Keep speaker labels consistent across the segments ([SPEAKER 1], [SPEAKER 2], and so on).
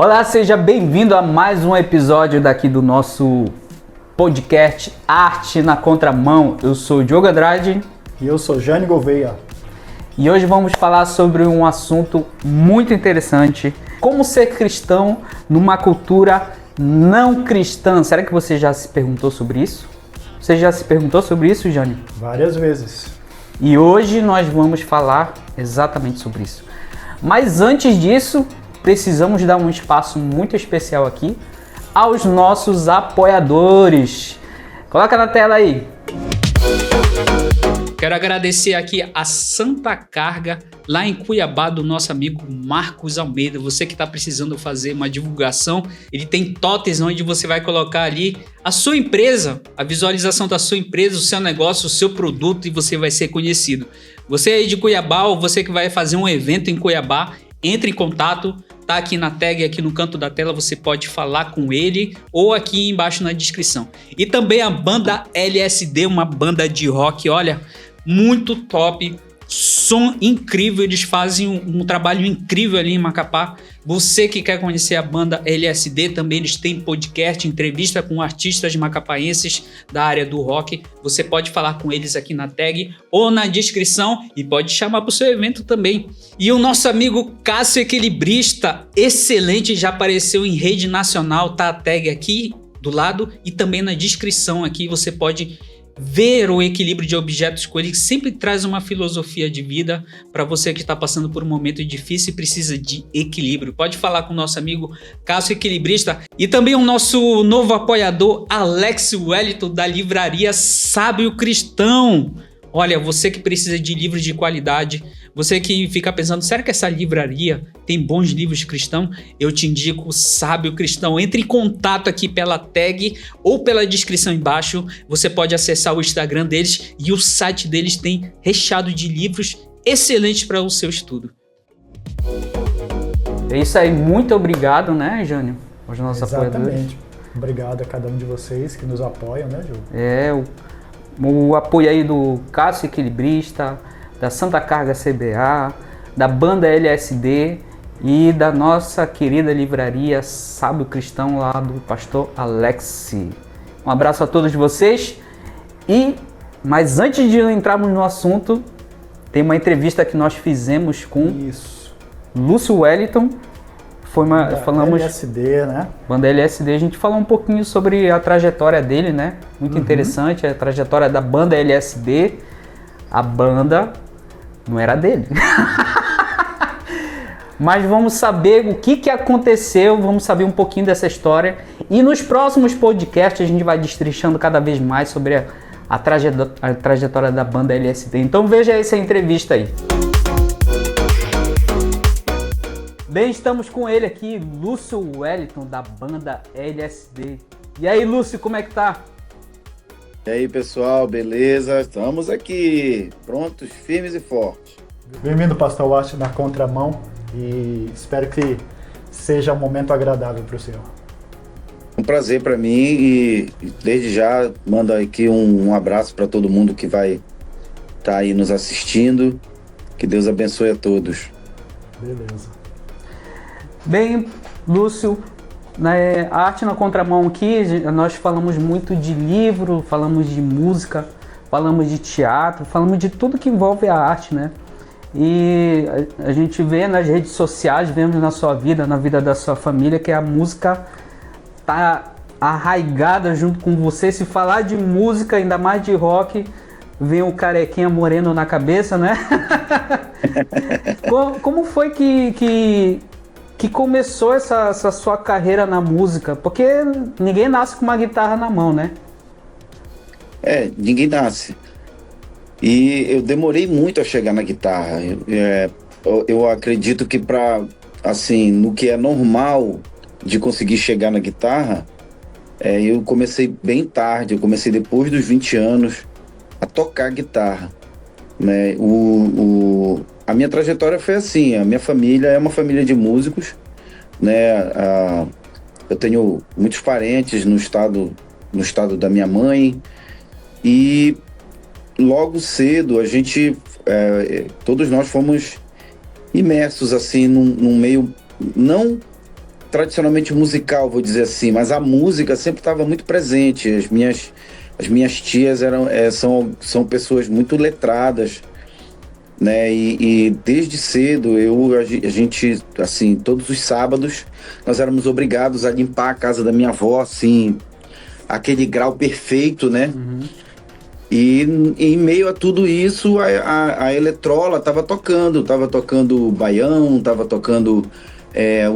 [SPEAKER 1] Olá, seja bem-vindo a mais um episódio daqui do nosso podcast Arte na Contramão. Eu sou o Diogo Andrade.
[SPEAKER 2] E eu sou Jânio Gouveia.
[SPEAKER 1] E hoje vamos falar sobre um assunto muito interessante. Como ser cristão numa cultura não cristã. Será que você já se perguntou sobre isso? Você já se perguntou sobre isso, Jânio?
[SPEAKER 2] Várias vezes.
[SPEAKER 1] E hoje nós vamos falar exatamente sobre isso. Mas antes disso, precisamos dar um espaço muito especial aqui aos nossos apoiadores. Coloca na tela aí.
[SPEAKER 3] Quero agradecer aqui a Santa Carga, lá em Cuiabá, do nosso amigo Marcos Almeida. Você que está precisando fazer uma divulgação, ele tem totens onde você vai colocar ali a sua empresa, a visualização da sua empresa, o seu negócio, o seu produto, e você vai ser conhecido. Você aí de Cuiabá, ou você que vai fazer um evento em Cuiabá, entre em contato. Tá aqui na tag, aqui no canto da tela, você pode falar com ele ou aqui embaixo na descrição. E também a banda LSD, uma banda de rock, olha, muito top, som incrível, eles fazem um trabalho incrível ali em Macapá. Você que quer conhecer a banda LSD, também eles têm podcast, entrevista com artistas macapaenses da área do rock. Você pode falar com eles aqui na tag ou na descrição e pode chamar para o seu evento também. E o nosso amigo Cássio Equilibrista, excelente, já apareceu em rede nacional, tá a tag aqui do lado e também na descrição aqui você pode ver o equilíbrio de objetos com ele, que sempre traz uma filosofia de vida para você que está passando por um momento difícil e precisa de equilíbrio. Pode falar com o nosso amigo Cássio Equilibrista e também o nosso novo apoiador Alex Wellington, da livraria Sábio Cristão. Olha, você que precisa de livros de qualidade, você que fica pensando, será que essa livraria tem bons livros cristãos? Eu te indico o Sábio Cristão. Entre em contato aqui pela tag ou pela descrição embaixo. Você pode acessar o Instagram deles e o site deles tem recheado de livros excelentes para o seu estudo.
[SPEAKER 1] É isso aí, muito obrigado, né, Jânio? Aos nossos apoiadores.
[SPEAKER 2] Exatamente. Obrigado a cada um de vocês que nos apoiam, né, Diogo?
[SPEAKER 1] O apoio aí do Cássio Equilibrista, da Santa Carga CBA, da banda LSD e da nossa querida livraria Sábio Cristão, lá do pastor Alex. Um abraço a todos vocês. Mas antes de entrarmos no assunto, tem uma entrevista que nós fizemos com Lúcio Wellington. Falamos
[SPEAKER 2] LSD, né?
[SPEAKER 1] Banda LSD, a gente falou um pouquinho sobre a trajetória dele, né? Muito interessante, a trajetória da banda LSD. A banda não era dele. Mas vamos saber o que aconteceu, vamos saber um pouquinho dessa história. E nos próximos podcasts a gente vai destrinchando cada vez mais sobre a trajetória da banda LSD. Então veja essa entrevista aí. Bem, estamos com ele aqui, Lúcio Wellington, da banda LSD. E aí, Lúcio, como é que tá?
[SPEAKER 4] E aí, pessoal, beleza? Estamos aqui, prontos, firmes e fortes.
[SPEAKER 2] Bem-vindo, Pastor Arte na Contramão, e espero que seja um momento agradável para o senhor.
[SPEAKER 4] Um prazer para mim e desde já mando aqui um abraço para todo mundo que vai estar aí nos assistindo. Que Deus abençoe a todos.
[SPEAKER 2] Beleza.
[SPEAKER 1] Bem, Lúcio, na Arte na Contramão aqui, nós falamos muito de livro, falamos de música, falamos de teatro, falamos de tudo que envolve a arte, né? E a gente vê nas redes sociais, vemos na sua vida, na vida da sua família, que a música tá arraigada junto com você. Se falar de música, ainda mais de rock, vem o carequinha moreno na cabeça, né? Como foi que começou essa sua carreira na música? Porque ninguém nasce com uma guitarra na mão, né?
[SPEAKER 4] Ninguém nasce. E eu demorei muito a chegar na guitarra. Eu acredito que no que é normal de conseguir chegar na guitarra, eu comecei bem tarde. Eu comecei depois dos 20 anos a tocar guitarra, né? A minha trajetória foi assim, a minha família é uma família de músicos, né? Eu tenho muitos parentes no estado da minha mãe e logo cedo a gente, todos nós fomos imersos assim num meio não tradicionalmente musical, vou dizer assim, mas a música sempre estava muito presente. As minhas tias são pessoas muito letradas, né? E desde cedo a gente, assim, todos os sábados nós éramos obrigados a limpar a casa da minha avó, assim, aquele grau perfeito, né? E em meio a tudo isso, a Eletrola estava tocando baião, estava tocando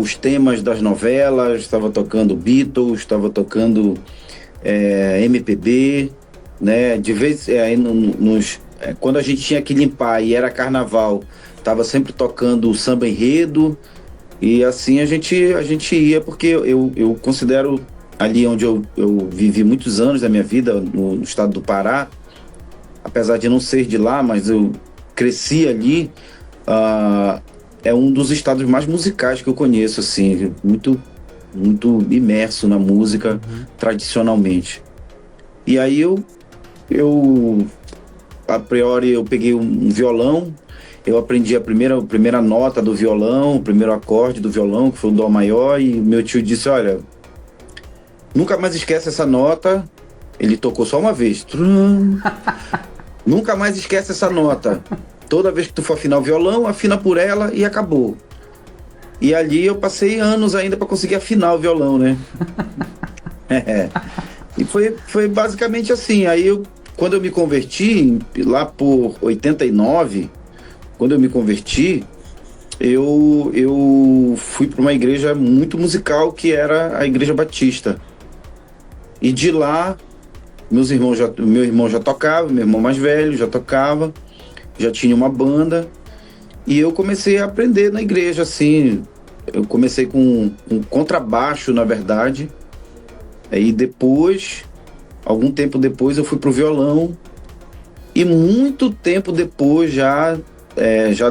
[SPEAKER 4] os temas das novelas, estava tocando Beatles, estava tocando MPB, né? De vez quando a gente tinha que limpar e era carnaval, estava sempre tocando o samba enredo, e assim a gente ia, porque eu considero ali onde eu vivi muitos anos da minha vida, no estado do Pará, apesar de não ser de lá, mas eu cresci ali, é um dos estados mais musicais que eu conheço, assim, muito, muito imerso na música tradicionalmente. E aí a priori eu peguei um violão, eu aprendi a primeira nota do violão, o primeiro acorde do violão, que foi o dó maior, e meu tio disse, olha, nunca mais esquece essa nota. Ele tocou só uma vez. Nunca mais esquece essa nota. Toda vez que tu for afinar o violão, afina por ela e acabou. E ali eu passei anos ainda para conseguir afinar o violão, né? E foi basicamente assim. Aí quando eu me converti, lá por 89, quando eu me converti, eu fui para uma igreja muito musical, que era a Igreja Batista. E de lá, meu irmão já tocava, meu irmão mais velho já tocava, já tinha uma banda, e eu comecei a aprender na igreja, assim. Eu comecei com um contrabaixo, na verdade, aí depois, algum tempo depois, eu fui pro violão, e muito tempo depois, já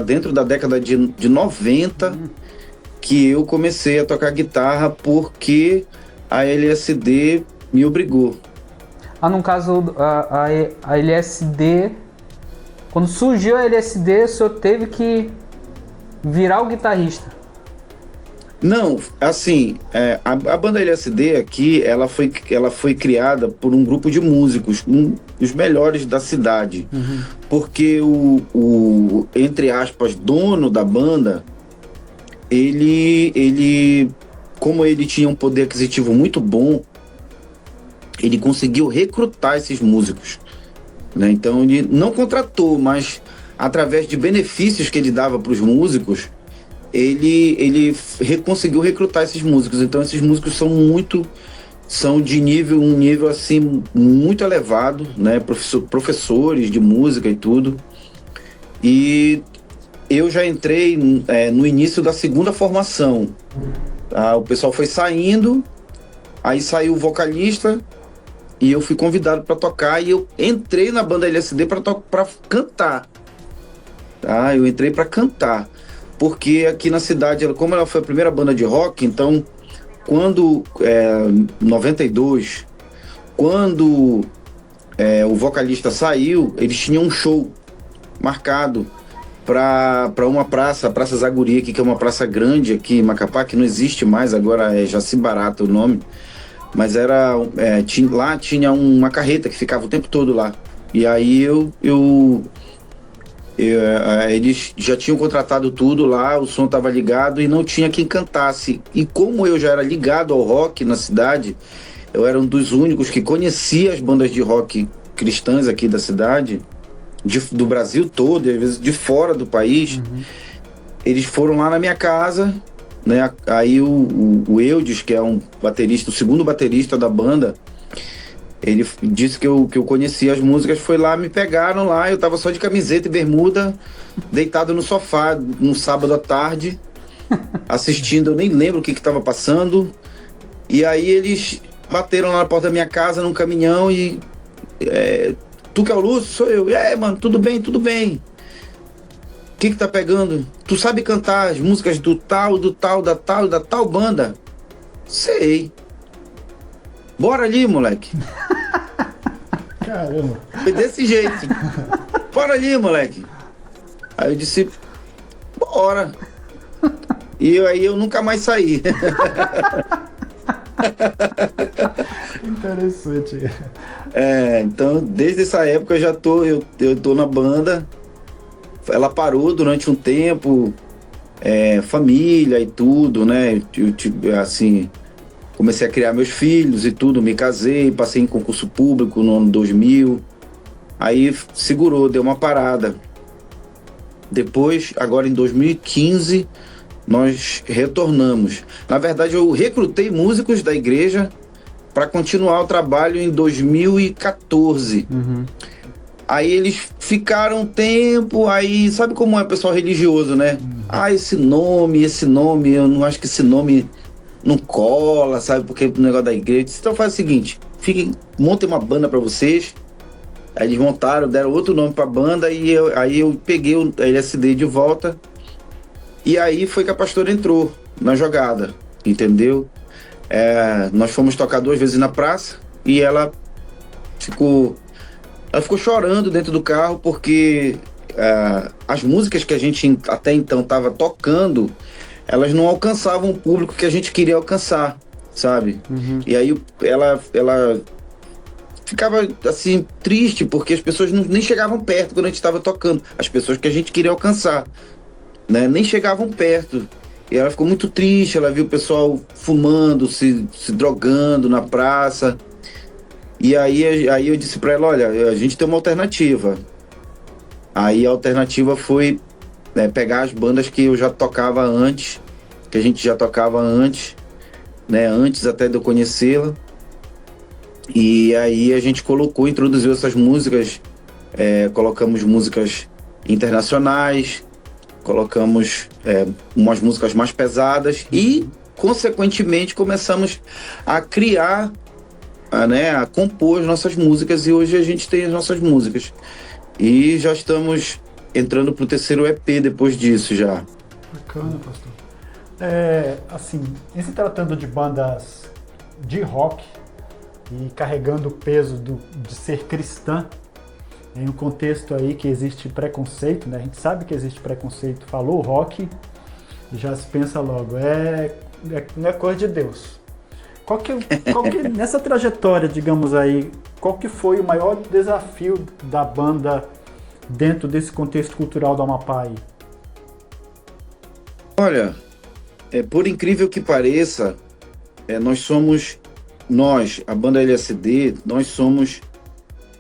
[SPEAKER 4] dentro da década de 90, que eu comecei a tocar guitarra, porque a LSD me obrigou.
[SPEAKER 1] No caso, a LSD, quando surgiu a LSD, o senhor teve que virar o guitarrista?
[SPEAKER 4] Não, assim, a banda LSD aqui, ela foi criada por um grupo de músicos, os melhores da cidade. Porque o, entre aspas, dono da banda, ele, como ele tinha um poder aquisitivo muito bom, ele conseguiu recrutar esses músicos, né? Então ele não contratou, mas através de benefícios que ele dava para os músicos, ele conseguiu recrutar esses músicos. Então esses músicos são de um nível assim muito elevado, né? Professores de música e tudo. E eu já entrei no início da segunda formação. O pessoal foi saindo, aí saiu o vocalista, e eu fui convidado para tocar, e eu entrei na banda LSD para cantar. Eu entrei para cantar, porque aqui na cidade, como ela foi a primeira banda de rock, então, quando, 92, quando o vocalista saiu, eles tinham um show marcado para uma praça, a Praça Zaguri, aqui, que é uma praça grande aqui em Macapá, que não existe mais, agora é Jaci Barata o nome. Mas lá tinha uma carreta que ficava o tempo todo lá. E aí eles já tinham contratado tudo lá, o som estava ligado e não tinha quem cantasse. E como eu já era ligado ao rock na cidade, eu era um dos únicos que conhecia as bandas de rock cristãs aqui da cidade, do Brasil todo, e às vezes de fora do país. Eles foram lá na minha casa, né? Aí o Eudes, que é um baterista, o segundo baterista da banda, ele disse que eu conhecia as músicas, foi lá, me pegaram lá, eu tava só de camiseta e bermuda, deitado no sofá, no sábado à tarde, assistindo, eu nem lembro o que tava passando, e aí eles bateram lá na porta da minha casa, num caminhão, e tu que é o Lúcio? Sou eu. Mano, tudo bem, tudo bem. O que tá pegando? Tu sabe cantar as músicas da tal banda? Sei. Bora ali, moleque.
[SPEAKER 2] Caramba.
[SPEAKER 4] Foi desse jeito. Bora ali, moleque. Aí eu disse, bora. E aí eu nunca mais saí.
[SPEAKER 2] Interessante.
[SPEAKER 4] Então desde essa época eu tô na banda. Ela parou durante um tempo, família e tudo, né? Assim, comecei a criar meus filhos e tudo, me casei, passei em concurso público no ano 2000. Aí segurou, deu uma parada. Depois, agora em 2015, nós retornamos. Na verdade, eu recrutei músicos da igreja para continuar o trabalho em 2014. Aí eles ficaram um tempo, aí sabe como é o pessoal religioso, né? Esse nome, eu não acho que esse nome não cola, sabe? Porque o negócio da igreja. Então faz o seguinte, montem uma banda para vocês. Aí eles montaram, deram outro nome pra banda e aí eu peguei o LSD de volta. E aí foi que a pastora entrou na jogada, entendeu? Nós fomos tocar 2 vezes na praça e ela ficou chorando dentro do carro porque as músicas que a gente até então estava tocando, elas não alcançavam o público que a gente queria alcançar, sabe? E aí ela ficava assim triste porque as pessoas nem chegavam perto quando a gente estava tocando, as pessoas que a gente queria alcançar, né? Nem chegavam perto. E ela ficou muito triste, ela viu o pessoal fumando, se drogando na praça. E aí eu disse pra ela, olha, a gente tem uma alternativa. Aí a alternativa foi pegar as bandas que eu já tocava antes, que a gente já tocava antes, né? Antes até de eu conhecê-la. E aí a gente introduziu essas músicas, colocamos músicas internacionais, colocamos umas músicas mais pesadas e, consequentemente, começamos a criar, a compor as nossas músicas, e hoje a gente tem as nossas músicas. E já estamos entrando pro 3º EP depois disso já.
[SPEAKER 2] Bacana, pastor. Assim, em se tratando de bandas de rock e carregando o peso de ser cristã, em um contexto aí que existe preconceito, né? A gente sabe que existe preconceito. Falou rock, já se pensa logo, não é coisa de Deus. Qual que nessa trajetória, digamos aí, qual que foi o maior desafio da banda dentro desse contexto cultural do Amapá aí?
[SPEAKER 4] Olha, por incrível que pareça, a banda LSD, nós somos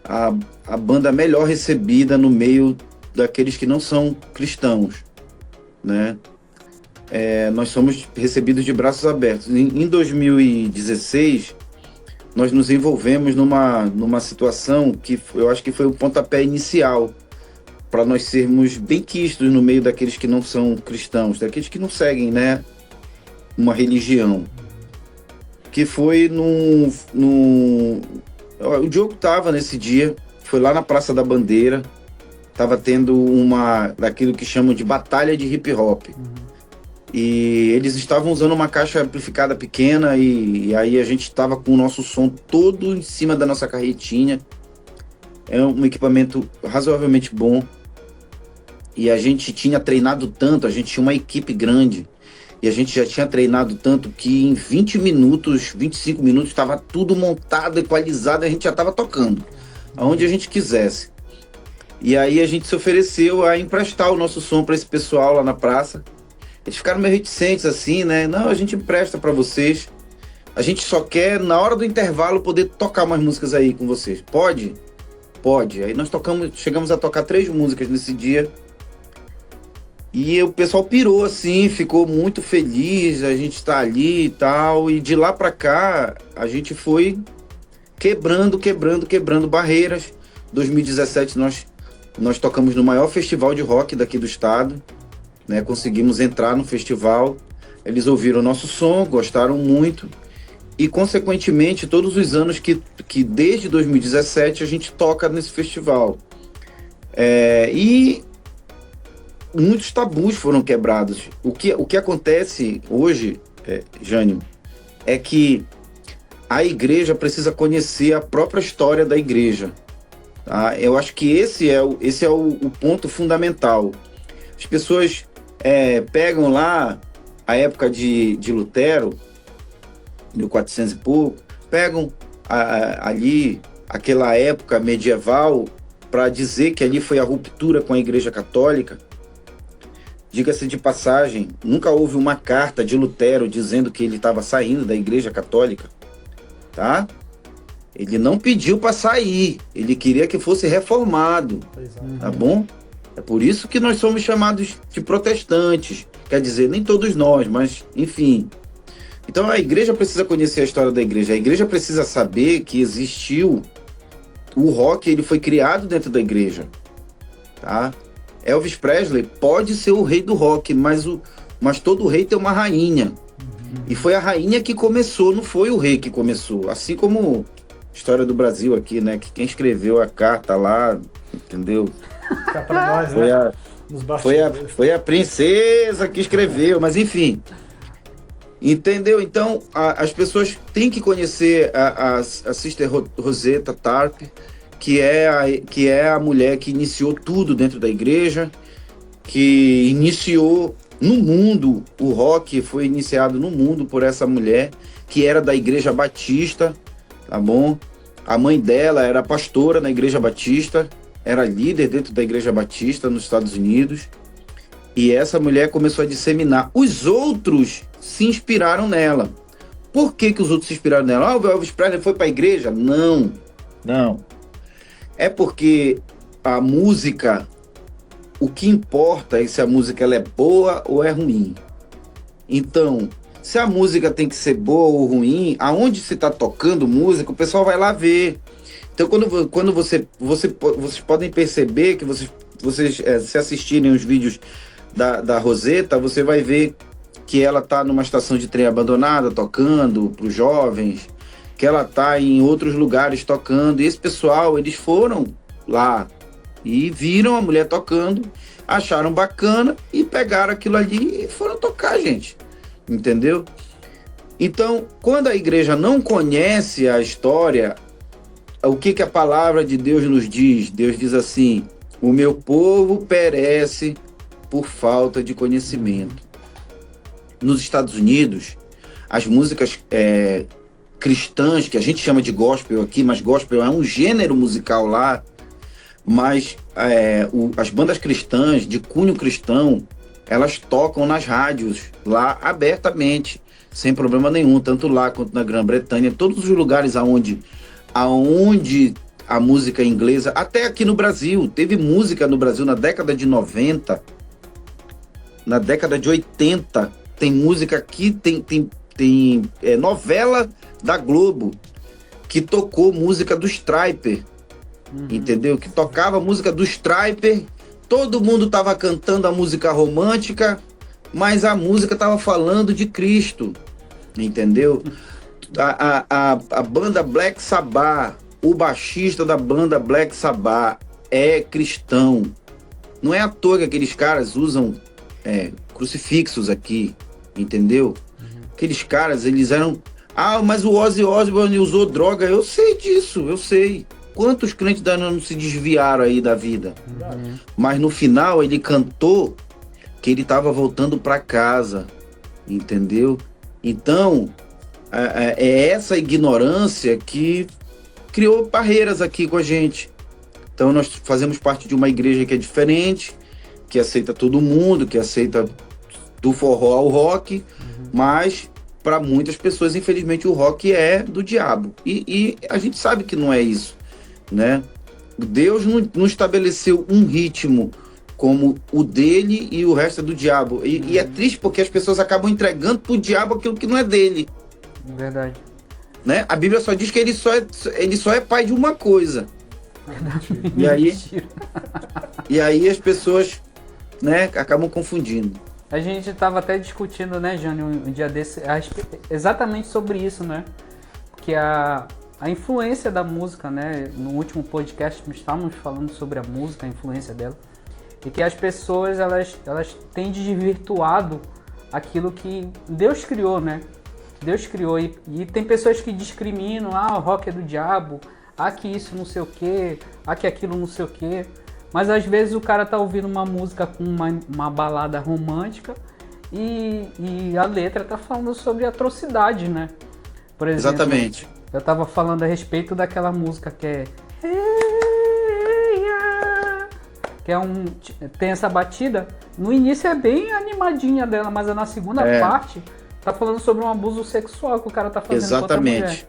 [SPEAKER 4] a banda melhor recebida no meio daqueles que não são cristãos, né? Nós somos recebidos de braços abertos. Em 2016, nós nos envolvemos numa situação que eu acho que foi o pontapé inicial para nós sermos bem quistos no meio daqueles que não são cristãos, daqueles que não seguem, né, uma religião. Que foi o Diogo estava nesse dia, foi lá na Praça da Bandeira, estava tendo daquilo que chamam de batalha de hip hop. E eles estavam usando uma caixa amplificada pequena e aí a gente estava com o nosso som todo em cima da nossa carretinha. É um equipamento razoavelmente bom. E a gente tinha treinado tanto, a gente tinha uma equipe grande. E a gente já tinha treinado tanto que em 20 minutos, 25 minutos, estava tudo montado, equalizado, e a gente já estava tocando, aonde a gente quisesse. E aí a gente se ofereceu a emprestar o nosso som para esse pessoal lá na praça. Eles ficaram meio reticentes assim, né? Não, a gente empresta para vocês. A gente só quer, na hora do intervalo, poder tocar umas músicas aí com vocês. Pode? Pode. Aí nós chegamos a tocar 3 músicas nesse dia. E o pessoal pirou assim, ficou muito feliz, a gente tá ali e tal. E de lá pra cá, a gente foi quebrando barreiras. 2017 nós tocamos no maior festival de rock daqui do estado, né? Conseguimos entrar no festival, eles ouviram o nosso som, gostaram muito. E consequentemente, todos os anos que desde 2017 a gente toca nesse festival. E muitos tabus foram quebrados. O que acontece hoje, Jânio, é que a igreja precisa conhecer a própria história da igreja. Tá? Eu acho que esse é o ponto fundamental. As pessoas pegam lá a época de Lutero, 1400 e pouco, pegam ali aquela época medieval para dizer que ali foi a ruptura com a Igreja Católica. Diga-se de passagem, nunca houve uma carta de Lutero dizendo que ele estava saindo da Igreja Católica, tá? Ele não pediu para sair, ele queria que fosse reformado, tá bom? É por isso que nós somos chamados de protestantes, quer dizer, nem todos nós, mas enfim. Então a igreja precisa conhecer a história da igreja, a igreja precisa saber que existiu o rock, ele foi criado dentro da igreja, tá? Elvis Presley pode ser o rei do rock, mas todo rei tem uma rainha. E foi a rainha que começou, não foi o rei que começou. Assim como a história do Brasil aqui, né? Que quem escreveu a carta lá, entendeu?
[SPEAKER 2] Fica pra nós,
[SPEAKER 4] Foi
[SPEAKER 2] né?
[SPEAKER 4] foi a princesa que escreveu, mas enfim. Entendeu? Então, as pessoas têm que conhecer a Sister Rosetta Tarp, que é a mulher que iniciou tudo dentro da igreja, que iniciou no mundo, o rock foi iniciado no mundo por essa mulher, que era da Igreja Batista, tá bom? A mãe dela era pastora na Igreja Batista, era líder dentro da Igreja Batista nos Estados Unidos, e essa mulher começou a disseminar. Os outros se inspiraram nela. Por que os outros se inspiraram nela? O Elvis Presley foi para a igreja? Não. É porque a música, o que importa é se a música ela é boa ou é ruim. Então, se a música tem que ser boa ou ruim, aonde se está tocando música, o pessoal vai lá ver. Então, quando vocês podem perceber que vocês se assistirem os vídeos da Rosetta, você vai ver que ela está numa estação de trem abandonada, tocando para os jovens, que ela está em outros lugares tocando, e esse pessoal, eles foram lá e viram a mulher tocando, acharam bacana e pegaram aquilo ali e foram tocar, gente, entendeu? Então, quando a igreja não conhece a história, o que a palavra de Deus nos diz? Deus diz assim: o meu povo perece por falta de conhecimento. Nos Estados Unidos, as músicas cristãs, que a gente chama de gospel aqui, mas gospel é um gênero musical lá, mas as bandas cristãs, de cunho cristão, elas tocam nas rádios lá abertamente, sem problema nenhum, tanto lá quanto na Grã-Bretanha, todos os lugares aonde a música inglesa, até aqui no Brasil, teve música no Brasil na década de 90, na década de 80, tem música aqui, tem novela da Globo, que tocou música do Stryper, entendeu? Que tocava música do Stryper, todo mundo tava cantando a música romântica, mas a música tava falando de Cristo, entendeu? A banda Black Sabbath, o baixista da banda Black Sabbath é cristão. Não é à toa que aqueles caras usam crucifixos aqui, entendeu? Aqueles caras, eles eram... mas o Ozzy Osbourne usou droga. Eu sei disso, eu sei. Quantos crentes não se desviaram aí da vida? Mas no final ele cantou que ele estava voltando para casa, entendeu? Então, é essa ignorância que criou barreiras aqui com a gente. Então nós fazemos parte de uma igreja que é diferente, que aceita todo mundo, que aceita do forró ao rock, mas para muitas pessoas, infelizmente, o rock é do diabo. E a gente sabe que não é isso, né? Deus não estabeleceu um ritmo como o dele e o resto é do diabo. E é triste porque as pessoas acabam entregando pro diabo aquilo que não é dele.
[SPEAKER 1] Verdade.
[SPEAKER 4] Né? A Bíblia só diz que ele só é pai de uma coisa. E aí as pessoas, né, acabam confundindo.
[SPEAKER 1] A gente estava até discutindo, né, Jânio, um dia desse, exatamente sobre isso, né? Porque a influência da música, né? No último podcast nós estávamos falando sobre a música, a influência dela. E que as pessoas, elas têm desvirtuado aquilo que Deus criou, né? Deus criou. E tem pessoas que discriminam, o rock é do diabo, que isso não sei o quê, que aquilo não sei o quê. Mas às vezes o cara tá ouvindo uma música com uma balada romântica e a letra tá falando sobre atrocidade, né? Por exemplo,
[SPEAKER 4] Exatamente.
[SPEAKER 1] eu tava falando a respeito daquela música que é que tem essa batida. No início é bem animadinha dela, mas na segunda parte tá falando sobre um abuso sexual que o cara tá fazendo com outra mulher.
[SPEAKER 4] Exatamente.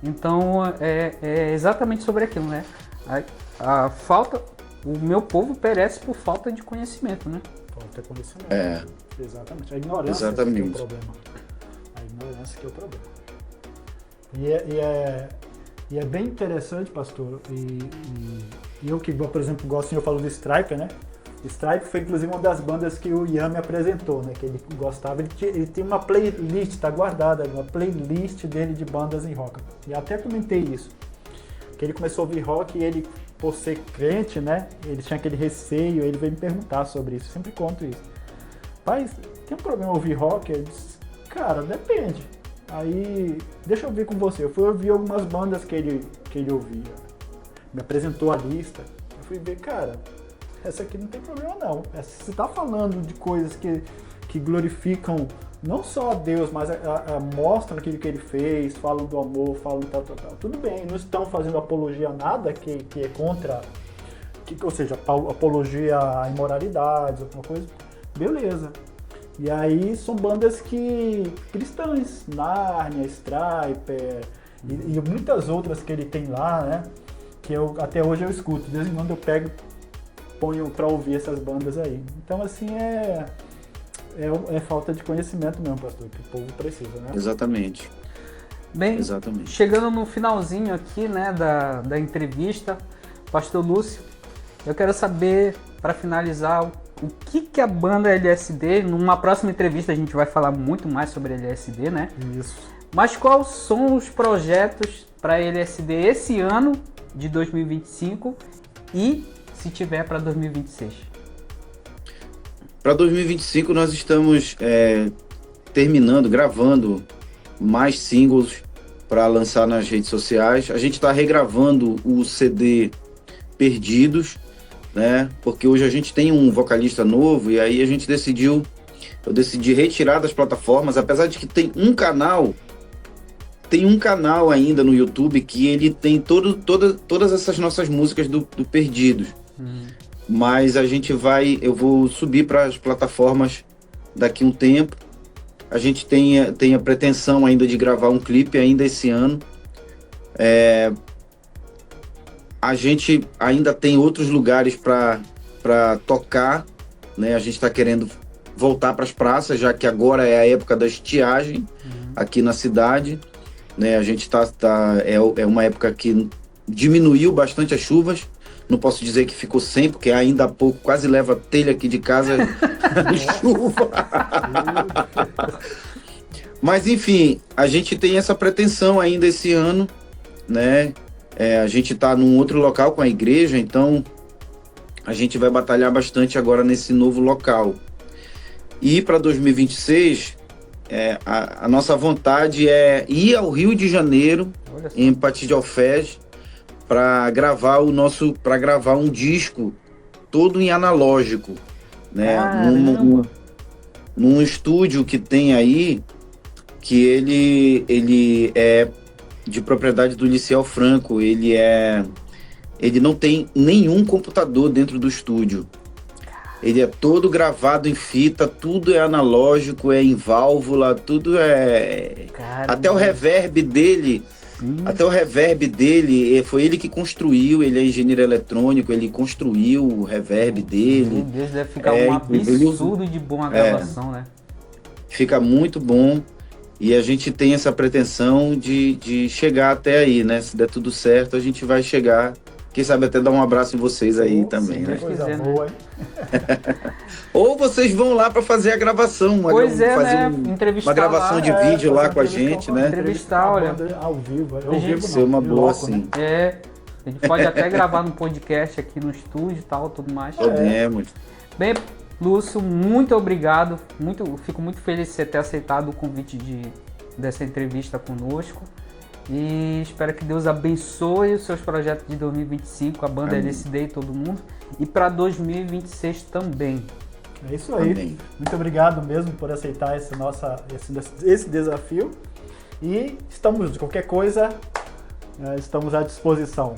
[SPEAKER 1] Então é exatamente sobre aquilo, né? A falta, o meu povo perece por falta de conhecimento, né?
[SPEAKER 2] Falta de conhecimento.
[SPEAKER 4] É.
[SPEAKER 2] Exatamente. A ignorância
[SPEAKER 4] Exatamente.
[SPEAKER 2] que é o problema. A ignorância que é o problema. E é bem interessante, pastor. E eu que, por exemplo, gosto, eu falo do Striper, né? Striper foi inclusive uma das bandas que o Ian me apresentou, né? Que ele gostava. Ele tem uma playlist, tá guardada, uma playlist dele de bandas em rock. E até comentei isso. Que ele começou a ouvir rock e ele, por ser crente, né? Ele tinha aquele receio, ele veio me perguntar sobre isso. Eu sempre conto isso. Pai, tem um problema ouvir rock? Eu disse, cara, depende. Aí, deixa eu ver com você. Eu fui ouvir algumas bandas que ele ouvia. Me apresentou a lista. Eu fui ver, cara, essa aqui não tem problema não. Você tá falando de coisas que glorificam não só a Deus, mas mostram aquilo que ele fez, falam do amor, falam tal. Tudo bem, não estão fazendo apologia a nada que é contra, ou seja, apologia a imoralidades, alguma coisa. Beleza. E aí são bandas cristãs, Narnia, Striper e muitas outras que ele tem lá, né? Que até hoje eu escuto. De vez em quando eu pego, ponho pra ouvir essas bandas aí. Então assim é falta de conhecimento mesmo, pastor, que o povo precisa, né?
[SPEAKER 4] Exatamente.
[SPEAKER 1] Bem,
[SPEAKER 4] Exatamente.
[SPEAKER 1] chegando no finalzinho aqui, né, da entrevista, pastor Lúcio, eu quero saber, para finalizar, o que a banda LSD, numa próxima entrevista a gente vai falar muito mais sobre LSD, né?
[SPEAKER 2] Isso.
[SPEAKER 1] Mas quais são os projetos para LSD esse ano de 2025 e, se tiver, para 2026?
[SPEAKER 4] Para 2025 nós estamos gravando mais singles para lançar nas redes sociais. A gente está regravando o CD Perdidos, né? Porque hoje a gente tem um vocalista novo e aí a gente eu decidi retirar das plataformas, apesar de que tem um canal ainda no YouTube que ele tem todas essas nossas músicas do Perdidos. Mas eu vou subir para as plataformas daqui a um tempo. A gente tem a pretensão ainda de gravar um clipe ainda esse ano. A gente ainda tem outros lugares para tocar, né? A gente está querendo voltar para as praças, já que agora é a época da estiagem aqui na cidade, né? A gente é uma época que diminuiu bastante as chuvas. Não posso dizer que ficou sem, porque ainda há pouco quase leva a telha aqui de casa de chuva. Mas enfim, a gente tem essa pretensão ainda esse ano, né? A gente está num outro local com a igreja, então a gente vai batalhar bastante agora nesse novo local. E para 2026, a nossa vontade é ir ao Rio de Janeiro, em Paty de Alfés, para gravar um disco todo em analógico, né? Num estúdio que tem aí, que ele é de propriedade do Liciel Franco. Ele não tem nenhum computador dentro do estúdio. Ele é todo gravado em fita, tudo é analógico, é em válvula, tudo é...
[SPEAKER 1] Caramba.
[SPEAKER 4] Até o reverb dele, foi ele que construiu, ele é engenheiro eletrônico, ele construiu o reverb dele.
[SPEAKER 1] Meu Deus, deve ficar um absurdo de bom a gravação, né?
[SPEAKER 4] Fica muito bom. E a gente tem essa pretensão de chegar até aí, né? Se der tudo certo, a gente vai chegar. Quem sabe até dar um abraço em vocês aí também, né?
[SPEAKER 2] Coisa boa, hein?
[SPEAKER 4] Ou vocês vão lá para fazer a gravação,
[SPEAKER 1] entrevistar
[SPEAKER 4] uma gravação
[SPEAKER 1] lá,
[SPEAKER 4] de vídeo lá com a gente, né?
[SPEAKER 2] Entrevistar, olha, ao vivo.
[SPEAKER 4] Ser uma boa, sim.
[SPEAKER 1] A gente pode até gravar no podcast aqui no estúdio e tal, tudo mais.
[SPEAKER 4] Podemos.
[SPEAKER 1] Bem, Lúcio, muito obrigado. Fico muito feliz de você ter aceitado o convite dessa entrevista conosco. E espero que Deus abençoe os seus projetos de 2025, a banda LSD e todo mundo. E para 2026 também.
[SPEAKER 2] É isso aí.
[SPEAKER 4] Amém.
[SPEAKER 2] Muito obrigado mesmo por aceitar esse desafio. E de qualquer coisa, estamos à disposição.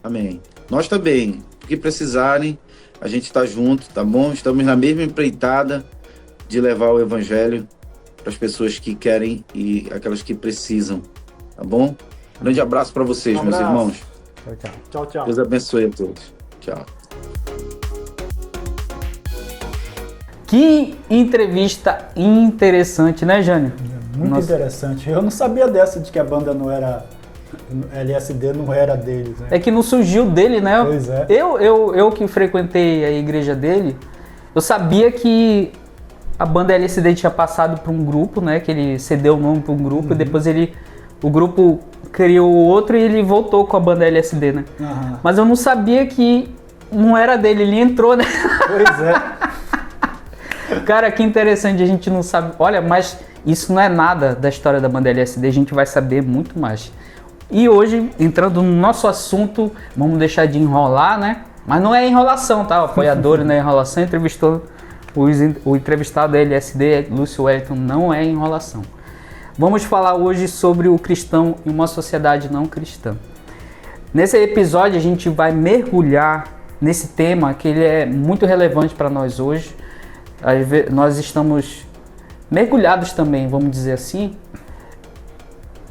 [SPEAKER 4] Amém. Nós também, o que precisarem, a gente está junto, tá bom? Estamos na mesma empreitada de levar o evangelho para as pessoas que querem e aquelas que precisam, tá bom? Grande abraço para vocês, meus irmãos.
[SPEAKER 1] Tchau, tchau.
[SPEAKER 2] Tchau, tchau.
[SPEAKER 4] Deus abençoe a todos. Tchau.
[SPEAKER 1] Que entrevista interessante, né, Jânio?
[SPEAKER 2] Muito
[SPEAKER 1] Nossa.
[SPEAKER 2] interessante. Eu não sabia dessa de que a banda não era... LSD não era deles, né?
[SPEAKER 1] É que não surgiu dele, né?
[SPEAKER 2] Pois é.
[SPEAKER 1] Eu que frequentei a igreja dele, eu sabia que a banda LSD tinha passado para um grupo, né? Que ele cedeu o nome para um grupo e depois o grupo criou outro e ele voltou com a banda LSD, né?
[SPEAKER 2] Aham.
[SPEAKER 1] Mas eu não sabia que não era dele, ele entrou, né?
[SPEAKER 2] Pois é.
[SPEAKER 1] Cara, que interessante, a gente não sabe. Olha, mas isso não é nada da história da banda LSD, a gente vai saber muito mais. E hoje, entrando no nosso assunto, vamos deixar de enrolar, né? Mas não é enrolação, tá? O apoiador não é enrolação, o entrevistado da LSD, Lúcio Wellington, não é enrolação. Vamos falar hoje sobre o cristão e uma sociedade não cristã. Nesse episódio a gente vai mergulhar nesse tema que ele é muito relevante para nós hoje. Nós estamos mergulhados também, vamos dizer assim.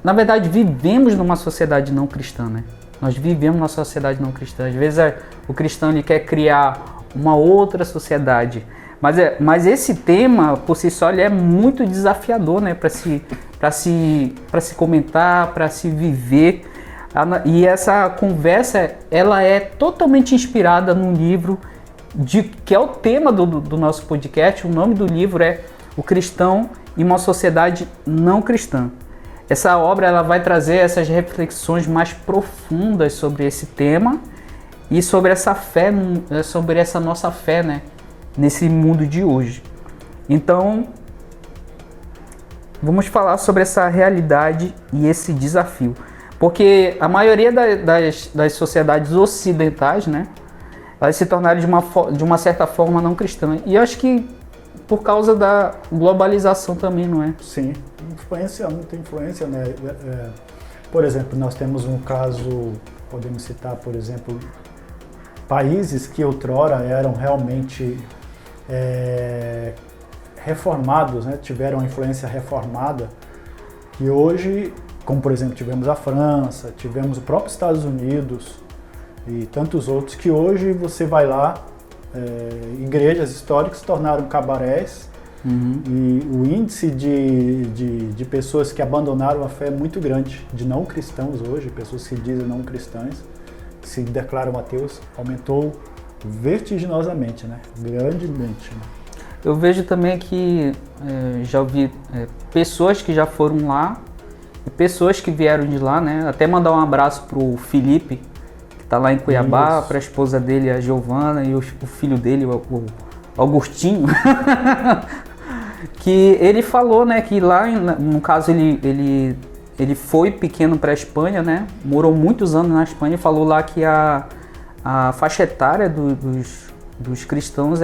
[SPEAKER 1] Na verdade, vivemos numa sociedade não cristã, né? Nós vivemos numa sociedade não cristã. Às vezes o cristão ele quer criar uma outra sociedade. Mas esse tema, por si só, ele é muito desafiador, né? Para se comentar, para se viver. E essa conversa, ela é totalmente inspirada num livro que é o tema do nosso podcast. O nome do livro é O Cristão e uma Sociedade Não Cristã. Essa obra ela vai trazer essas reflexões mais profundas sobre esse tema e sobre essa fé, sobre essa nossa fé, né, nesse mundo de hoje. Então, vamos falar sobre essa realidade e esse desafio. Porque a maioria das sociedades ocidentais, né, elas se tornaram de uma certa forma não cristã. E eu acho que por causa da globalização também, não é?
[SPEAKER 2] Sim, muita influência, né? Por exemplo, nós temos um caso, podemos citar, por exemplo, países que outrora eram realmente reformados, né? Tiveram uma influência reformada, e hoje, como por exemplo, tivemos a França, tivemos o próprio Estados Unidos e tantos outros, que hoje você vai lá, igrejas históricas se tornaram cabarés. E o índice de pessoas que abandonaram a fé é muito grande, de não cristãos hoje, pessoas que dizem não cristãs, que se declaram ateus, aumentou vertiginosamente, né? Grandemente. Né?
[SPEAKER 1] Eu vejo também que já ouvi pessoas que já foram lá, e pessoas que vieram de lá, né? Até mandar um abraço pro Felipe, tá lá em Cuiabá, para a esposa dele, a Giovana, e o filho dele, o Augustinho, que ele falou, né, que lá, no caso, ele foi pequeno para a Espanha, né, morou muitos anos na Espanha, e falou lá que a faixa etária dos cristãos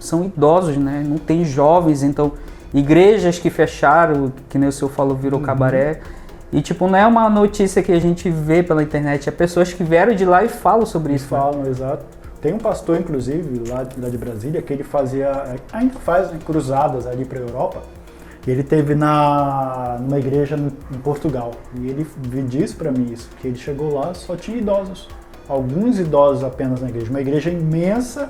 [SPEAKER 1] são idosos, né, não tem jovens, então igrejas que fecharam, que nem o senhor falou, virou cabaré. E, tipo, não é uma notícia que a gente vê pela internet, é pessoas que vieram de lá e falam sobre isso.
[SPEAKER 2] Falam, exato. Tem um pastor, inclusive, lá de Brasília, que ele ainda faz cruzadas ali para a Europa. E ele teve numa igreja em Portugal. E ele disse para mim isso, que ele chegou lá, só tinha idosos. Alguns idosos apenas na igreja. Uma igreja imensa,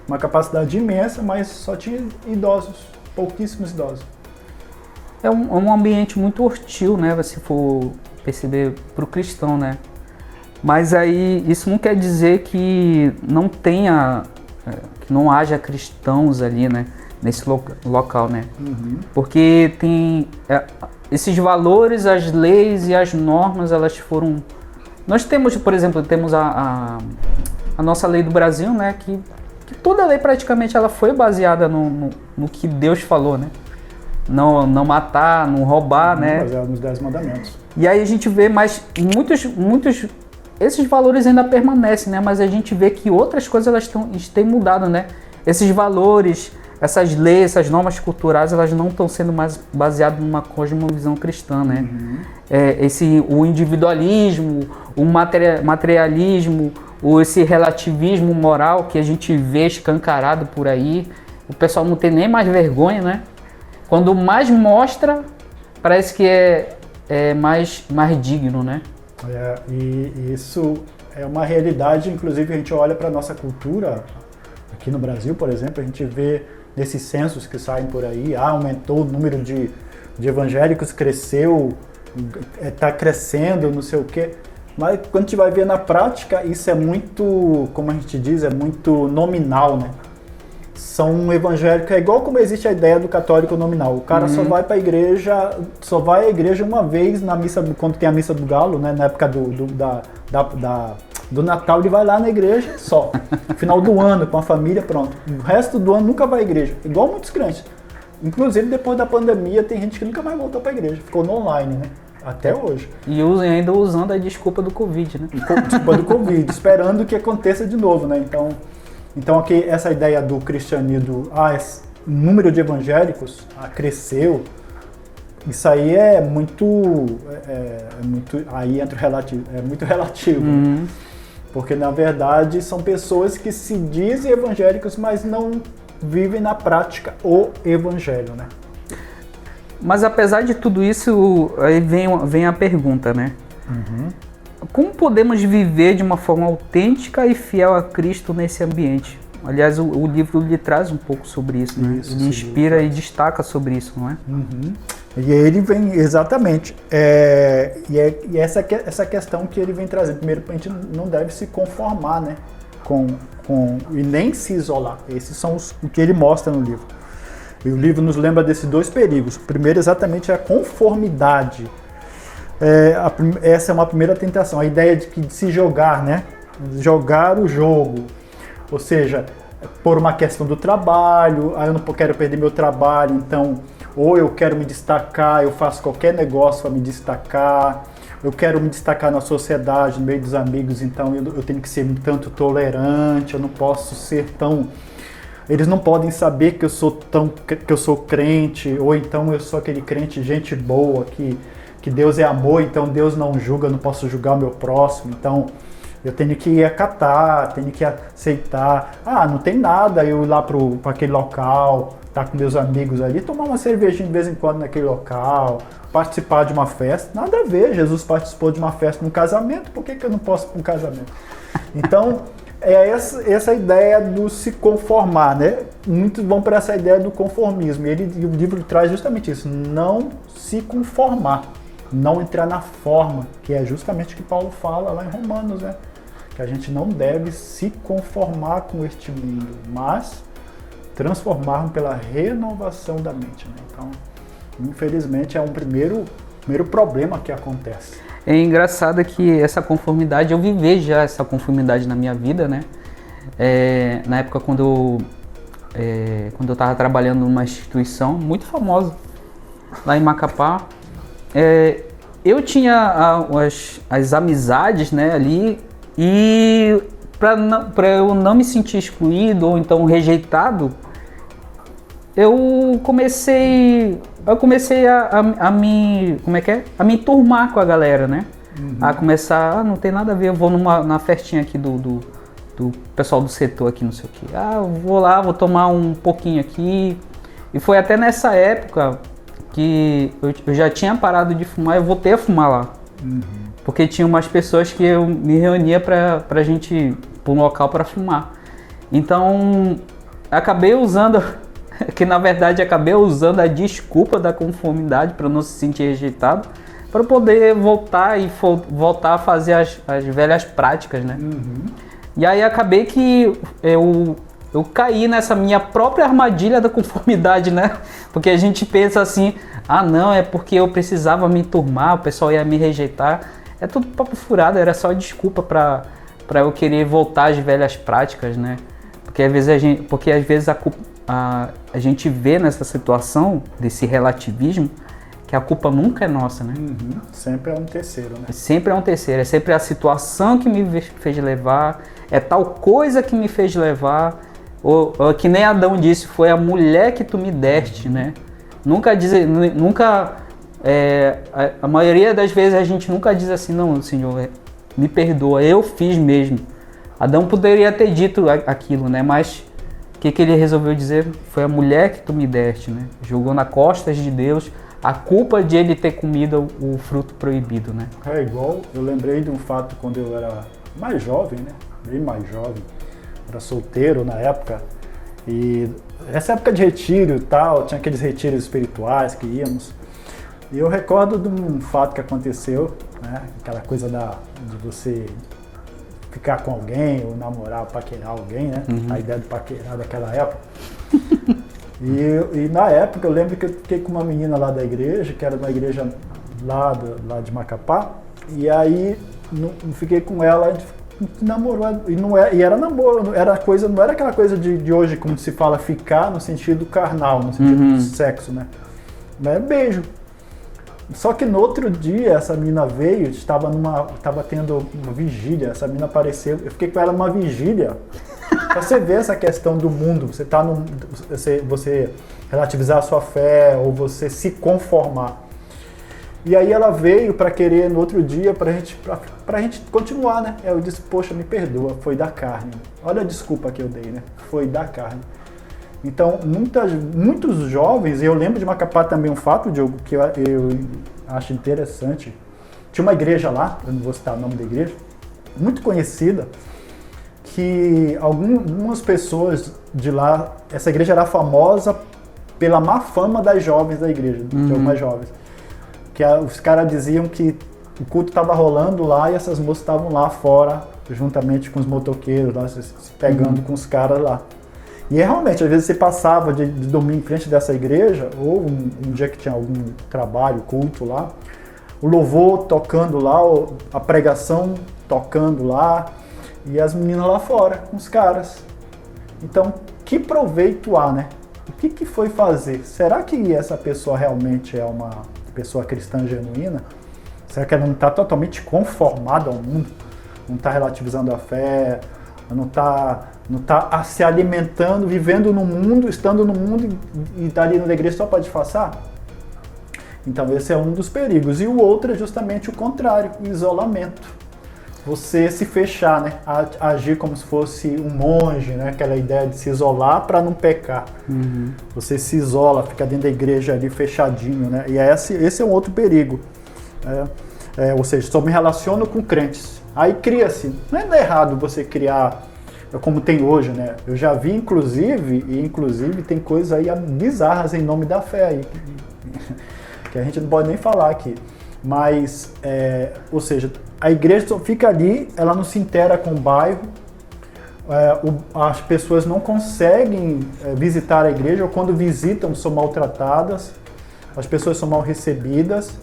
[SPEAKER 2] uma capacidade imensa, mas só tinha idosos, pouquíssimos idosos.
[SPEAKER 1] É um ambiente muito hostil, né, se for perceber, para o cristão, né? Mas aí isso não quer dizer que não tenha, que não haja cristãos ali, né, nesse local, né? Porque tem esses valores, as leis e as normas, elas foram... Nós temos, por exemplo, a nossa lei do Brasil, né, que toda lei praticamente ela foi baseada no que Deus falou, né? Não matar, não roubar, né?
[SPEAKER 2] Baseado nos 10 mandamentos.
[SPEAKER 1] E aí a gente vê, mas muitos esses valores ainda permanecem, né? Mas a gente vê que outras coisas elas têm mudado, né? esses valores, essas leis, essas normas culturais, elas não estão sendo mais baseadas numa cosmovisão cristã, né? O individualismo, o materialismo, esse relativismo moral que a gente vê escancarado por aí, o pessoal não tem nem mais vergonha, né? Quando mais mostra, parece que é mais digno, né?
[SPEAKER 2] E isso é uma realidade, inclusive a gente olha para a nossa cultura, aqui no Brasil, por exemplo, a gente vê nesses censos que saem por aí, aumentou o número de evangélicos, cresceu, está crescendo, não sei o quê. Mas quando a gente vai ver na prática, isso é muito, como a gente diz, é muito nominal, né? São evangélicos, é igual como existe a ideia do católico nominal. O cara só vai para a igreja, só vai à igreja uma vez na missa, quando tem a missa do galo, né? Na época do Natal, ele vai lá na igreja só. Final do ano, com a família, pronto. O resto do ano nunca vai à igreja. Igual muitos crentes. Inclusive, depois da pandemia, tem gente que nunca mais voltou para a igreja. Ficou no online, né? Até hoje.
[SPEAKER 1] E ainda usando a desculpa do Covid, né?
[SPEAKER 2] Desculpa do Covid, esperando que aconteça de novo, né? Então aqui, essa ideia do cristianismo, o número de evangélicos cresceu, isso aí é muito aí entra o relativo, é muito relativo. Porque, na verdade, são pessoas que se dizem evangélicos, mas não vivem na prática o evangelho, né?
[SPEAKER 1] Mas, apesar de tudo isso, aí vem a pergunta, né? Como podemos viver de uma forma autêntica e fiel a Cristo nesse ambiente? Aliás, o livro lhe traz um pouco sobre isso, né? Ele inspira e destaca sobre isso, não é?
[SPEAKER 2] E ele vem, exatamente, e essa questão que ele vem trazendo. Primeiro, a gente não deve se conformar, né, e nem se isolar. Esses são o que ele mostra no livro. E o livro nos lembra desses dois perigos. O primeiro exatamente é a conformidade. Essa é uma primeira tentação, a ideia de se jogar, né, jogar o jogo. Ou seja, por uma questão do trabalho, eu não quero perder meu trabalho, então ou eu quero me destacar, eu faço qualquer negócio para me destacar, eu quero me destacar na sociedade, no meio dos amigos, então eu tenho que ser um tanto tolerante, eu não posso ser tão... Eles não podem saber que eu sou crente, ou então eu sou aquele crente gente boa, que Deus é amor, então Deus não julga, eu não posso julgar o meu próximo, então eu tenho que acatar, tenho que aceitar. Não tem nada eu ir lá para aquele local, estar com meus amigos ali, tomar uma cervejinha de vez em quando naquele local, participar de uma festa. Nada a ver, Jesus participou de uma festa num casamento, por que eu não posso ir para um casamento? Então, é essa ideia do se conformar, né? Muitos vão para essa ideia do conformismo, e o livro traz justamente isso, não se conformar, não entrar na forma, que é justamente o que Paulo fala lá em Romanos, né? Que a gente não deve se conformar com este mundo, mas transformar pela renovação da mente, né? Então, infelizmente, é um primeiro problema que acontece.
[SPEAKER 1] É engraçado que essa conformidade, eu vivi já essa conformidade na minha vida, né? Na época quando eu estava trabalhando numa instituição muito famosa, lá em Macapá, eu tinha as amizades, né, ali, e para eu não me sentir excluído ou então rejeitado, eu comecei a me enturmar com a galera, né? A começar, não tem nada a ver, eu vou na festinha aqui do pessoal do setor aqui, não sei o que. Eu vou lá, vou tomar um pouquinho aqui. E foi até nessa época que eu já tinha parado de fumar, eu voltei a fumar lá. Porque tinha umas pessoas que eu me reunia pra gente ir pra um local para fumar. Então, acabei usando a desculpa da conformidade para não se sentir rejeitado, para poder voltar a fazer as velhas práticas, né? E aí acabei que eu caí nessa minha própria armadilha da conformidade, né? Porque a gente pensa assim, não, é porque eu precisava me enturmar, o pessoal ia me rejeitar. É tudo papo furado, era só desculpa para eu querer voltar às velhas práticas, né? Porque às vezes a gente vê nessa situação desse relativismo que a culpa nunca é nossa, né?
[SPEAKER 2] Sempre é um terceiro, né?
[SPEAKER 1] Sempre é um terceiro, é sempre a situação que me fez levar, é tal coisa que me fez levar, Que nem Adão disse, foi a mulher que tu me deste, né? Nunca a maioria das vezes a gente nunca diz assim, não, Senhor, me perdoa, eu fiz mesmo. Adão poderia ter dito aquilo, né? Mas o que ele resolveu dizer? Foi a mulher que tu me deste, né? Jogou nas costas de Deus a culpa de ele ter comido o fruto proibido, né?
[SPEAKER 2] É igual, eu lembrei de um fato quando eu era mais jovem, né? Bem mais jovem. Era solteiro na época. E essa época de retiro e tal, tinha aqueles retiros espirituais que íamos. E eu recordo de um fato que aconteceu, né? Aquela coisa de você ficar com alguém, ou namorar, ou paquerar alguém, né? A ideia de paquerar daquela época. E na época eu lembro que eu fiquei com uma menina lá da igreja, que era uma igreja lá de Macapá, e aí fiquei com ela, a gente namorou, e era namoro, não era aquela coisa de hoje, como se fala, ficar no sentido carnal, no sentido de sexo, né? Mas é beijo. Só que no outro dia essa menina veio, estava tendo uma vigília, essa menina apareceu, eu fiquei com ela numa vigília. Pra você ver essa questão do mundo, você relativizar a sua fé ou você se conformar. E aí ela veio para querer no outro dia pra gente continuar, né? Eu disse, poxa, me perdoa, foi da carne. Olha a desculpa que eu dei, né? Foi da carne. Então, muitos jovens, e eu lembro de Macapá também um fato, Diogo, que eu acho interessante. Tinha uma igreja lá, eu não vou citar o nome da igreja, muito conhecida, que algumas pessoas de lá, essa igreja era famosa pela má fama das jovens da igreja, de algumas jovens. Que os caras diziam que o culto estava rolando lá e essas moças estavam lá fora, juntamente com os motoqueiros, lá, se pegando com os caras lá. E realmente, às vezes você passava de domingo em frente dessa igreja, ou um dia que tinha algum trabalho, culto lá, o louvor tocando lá, a pregação tocando lá, e as meninas lá fora, com os caras. Então, que proveito há, né? O que foi fazer? Será que essa pessoa realmente é uma pessoa cristã genuína? Será que ela não está totalmente conformada ao mundo? Não está relativizando a fé? Não está se alimentando, vivendo no mundo, estando no mundo e está ali na igreja só para disfarçar? Então esse é um dos perigos. E o outro é justamente o contrário, o isolamento. Você se fechar, né? Agir como se fosse um monge, né? Aquela ideia de se isolar para não pecar. Você se isola, fica dentro da igreja ali fechadinho, né? E esse é um outro perigo. Ou seja, só me relaciono com crentes. Aí cria-se, não é errado você criar como tem hoje, né? Eu já vi, inclusive tem coisas aí bizarras em nome da fé aí, que a gente não pode nem falar aqui. Mas, ou seja, a igreja só fica ali, ela não se intera com o bairro, as pessoas não conseguem visitar a igreja, ou quando visitam são maltratadas, as pessoas são mal recebidas.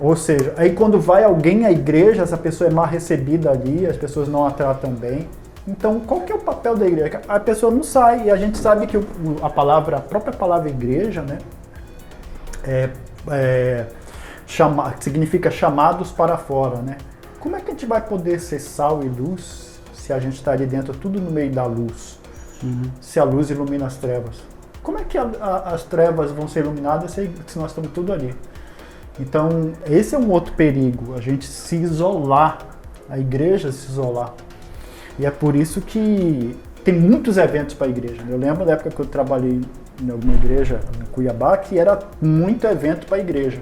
[SPEAKER 2] Ou seja, aí quando vai alguém à igreja, essa pessoa é mal recebida ali, as pessoas não a tratam bem. Então, qual que é o papel da igreja? A pessoa não sai, e a gente sabe que a própria palavra igreja, né, significa chamados para fora, né? Como é que a gente vai poder ser sal e luz se a gente está ali dentro, tudo no meio da luz? Se a luz ilumina as trevas? Como é que as trevas vão ser iluminadas se nós estamos tudo ali? Então, esse é um outro perigo, a gente se isolar, a igreja se isolar. E é por isso que tem muitos eventos para a igreja. Eu lembro da época que eu trabalhei em alguma igreja em Cuiabá, que era muito evento para a igreja.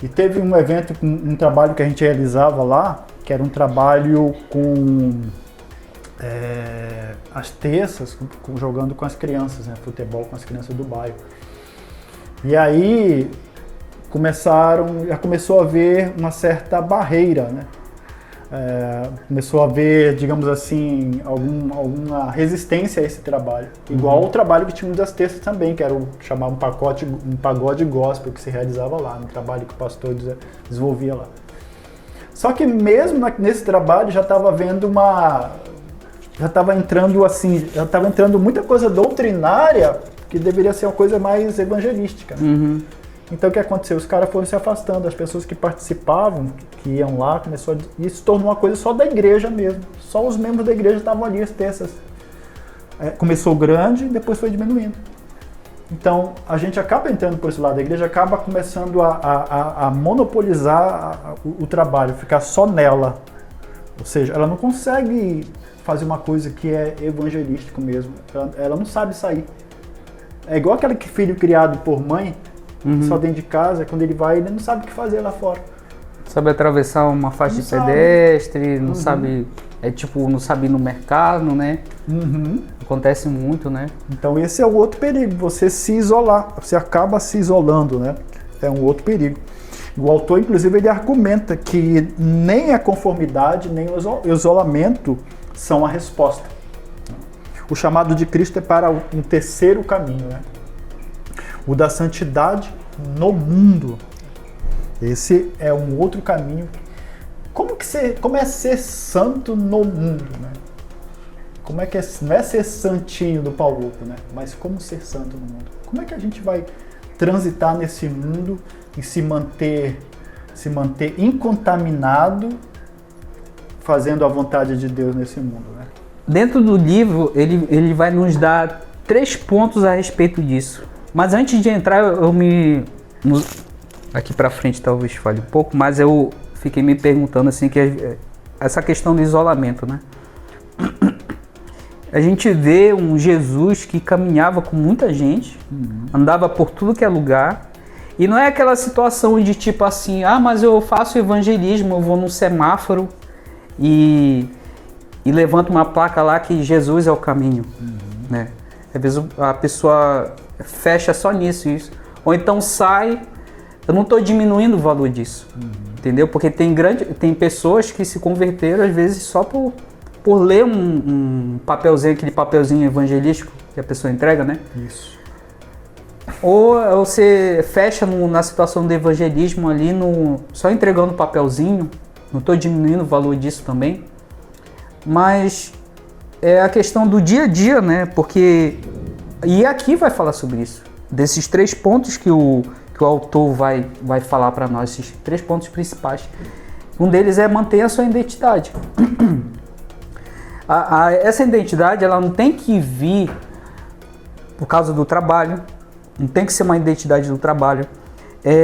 [SPEAKER 2] E teve um evento, um trabalho que a gente realizava lá, que era um trabalho com as terças, jogando com as crianças, né, futebol com as crianças do bairro. E aí já começou a haver uma certa barreira, né? Começou a haver, digamos assim, alguma resistência a esse trabalho. Igual o trabalho que tínhamos das terças também, que era chamar um pagode gospel que se realizava lá, no trabalho que o pastor desenvolvia lá. Só que mesmo nesse trabalho já estava entrando muita coisa doutrinária que deveria ser uma coisa mais evangelística. Então o que aconteceu? Os caras foram se afastando, as pessoas que participavam, que iam lá, e se tornou uma coisa só da igreja mesmo. Só os membros da igreja estavam ali, as terças. começou grande e depois foi diminuindo. Então, a gente acaba entrando por esse lado, a igreja acaba começando a monopolizar o trabalho, ficar só nela. Ou seja, ela não consegue fazer uma coisa que é evangelístico mesmo, ela não sabe sair. É igual aquele filho criado por mãe, só dentro de casa, quando ele vai, ele não sabe o que fazer lá fora.
[SPEAKER 1] Sabe atravessar uma faixa
[SPEAKER 2] Não
[SPEAKER 1] de
[SPEAKER 2] sabe.
[SPEAKER 1] pedestre, não sabe, não sabe ir no mercado, né?
[SPEAKER 2] Uhum.
[SPEAKER 1] Acontece muito, né?
[SPEAKER 2] Então esse é o outro perigo, você se isolar, você acaba se isolando, né? É um outro perigo. O autor, inclusive, ele argumenta que nem a conformidade, nem o isolamento são a resposta. O chamado de Cristo é para um terceiro caminho, né? O da santidade no mundo. Esse é um outro caminho. Como é ser santo no mundo, né? Como é que não é ser santinho do pau louco, né? Mas como ser santo no mundo? Como é que a gente vai transitar nesse mundo e se manter incontaminado, fazendo a vontade de Deus nesse mundo, né?
[SPEAKER 1] Dentro do livro, ele vai nos dar 3 pontos a respeito disso. Mas antes de entrar, aqui pra frente talvez fale um pouco, mas eu fiquei me perguntando assim, essa questão do isolamento, né? A gente vê um Jesus que caminhava com muita gente, andava por tudo que é lugar, e não é aquela situação de tipo assim, mas eu faço evangelismo, eu vou num semáforo e levanto uma placa lá que Jesus é o caminho, né? Às vezes a pessoa fecha só nisso, isso. Ou então sai, eu não estou diminuindo o valor disso, entendeu? Porque tem pessoas que se converteram às vezes só por ler um papelzinho, aquele papelzinho evangelístico que a pessoa entrega, né?
[SPEAKER 2] Isso.
[SPEAKER 1] Ou você fecha na situação do evangelismo ali, só entregando papelzinho, não estou diminuindo o valor disso também, mas é a questão do dia a dia, né? Porque, e aqui vai falar sobre isso, desses 3 pontos que o autor vai falar para nós, esses 3 pontos principais. Um deles é manter a sua identidade. Essa identidade, ela não tem que vir por causa do trabalho, não tem que ser uma identidade do trabalho,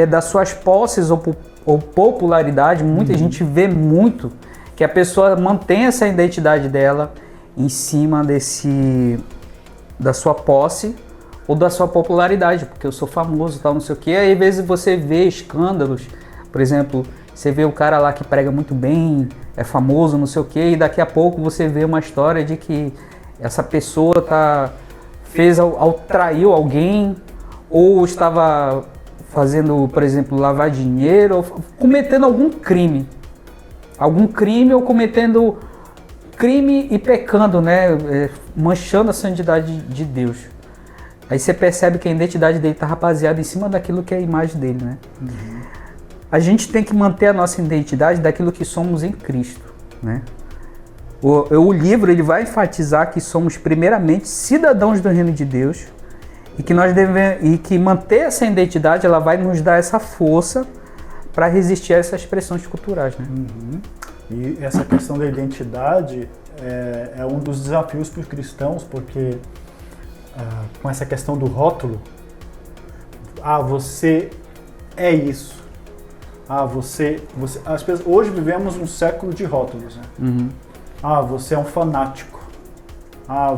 [SPEAKER 1] das suas posses ou popularidade. Muita gente vê muito que a pessoa mantém essa identidade dela em cima da sua posse ou da sua popularidade, porque eu sou famoso, tal, não sei o quê. Aí às vezes você vê escândalos, por exemplo, você vê o cara lá que prega muito bem, é famoso, não sei o quê, e daqui a pouco você vê uma história de que essa pessoa traiu alguém, ou estava fazendo, por exemplo, lavar dinheiro, ou cometendo algum crime ou cometendo crime e pecando, né? Manchando a santidade de Deus. Aí você percebe que a identidade dele está baseada em cima daquilo que é a imagem dele, né? A gente tem que manter a nossa identidade daquilo que somos em Cristo, né? O livro ele vai enfatizar que somos primeiramente cidadãos do reino de Deus e que manter essa identidade ela vai nos dar essa força para resistir a essas pressões culturais, né?
[SPEAKER 2] E essa questão da identidade é um dos desafios para os cristãos, porque com essa questão do rótulo, você é isso. Hoje vivemos um século de rótulos, né? Você é um fanático.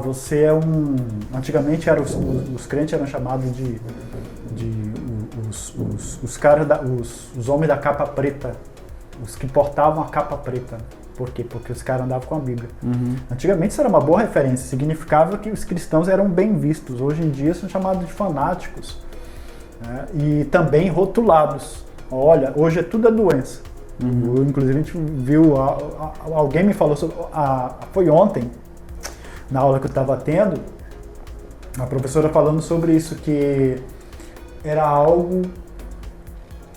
[SPEAKER 2] Você é um... Antigamente os crentes eram chamados de os homens da capa preta, os que portavam a capa preta. Por quê? Porque os caras andavam com a Bíblia. Antigamente isso era uma boa referência, significava que os cristãos eram bem vistos. Hoje em dia são chamados de fanáticos, né? E também rotulados. Olha, hoje tudo é doença. Inclusive a gente viu, alguém me falou sobre, foi ontem, na aula que eu estava tendo, a professora falando sobre isso, que era algo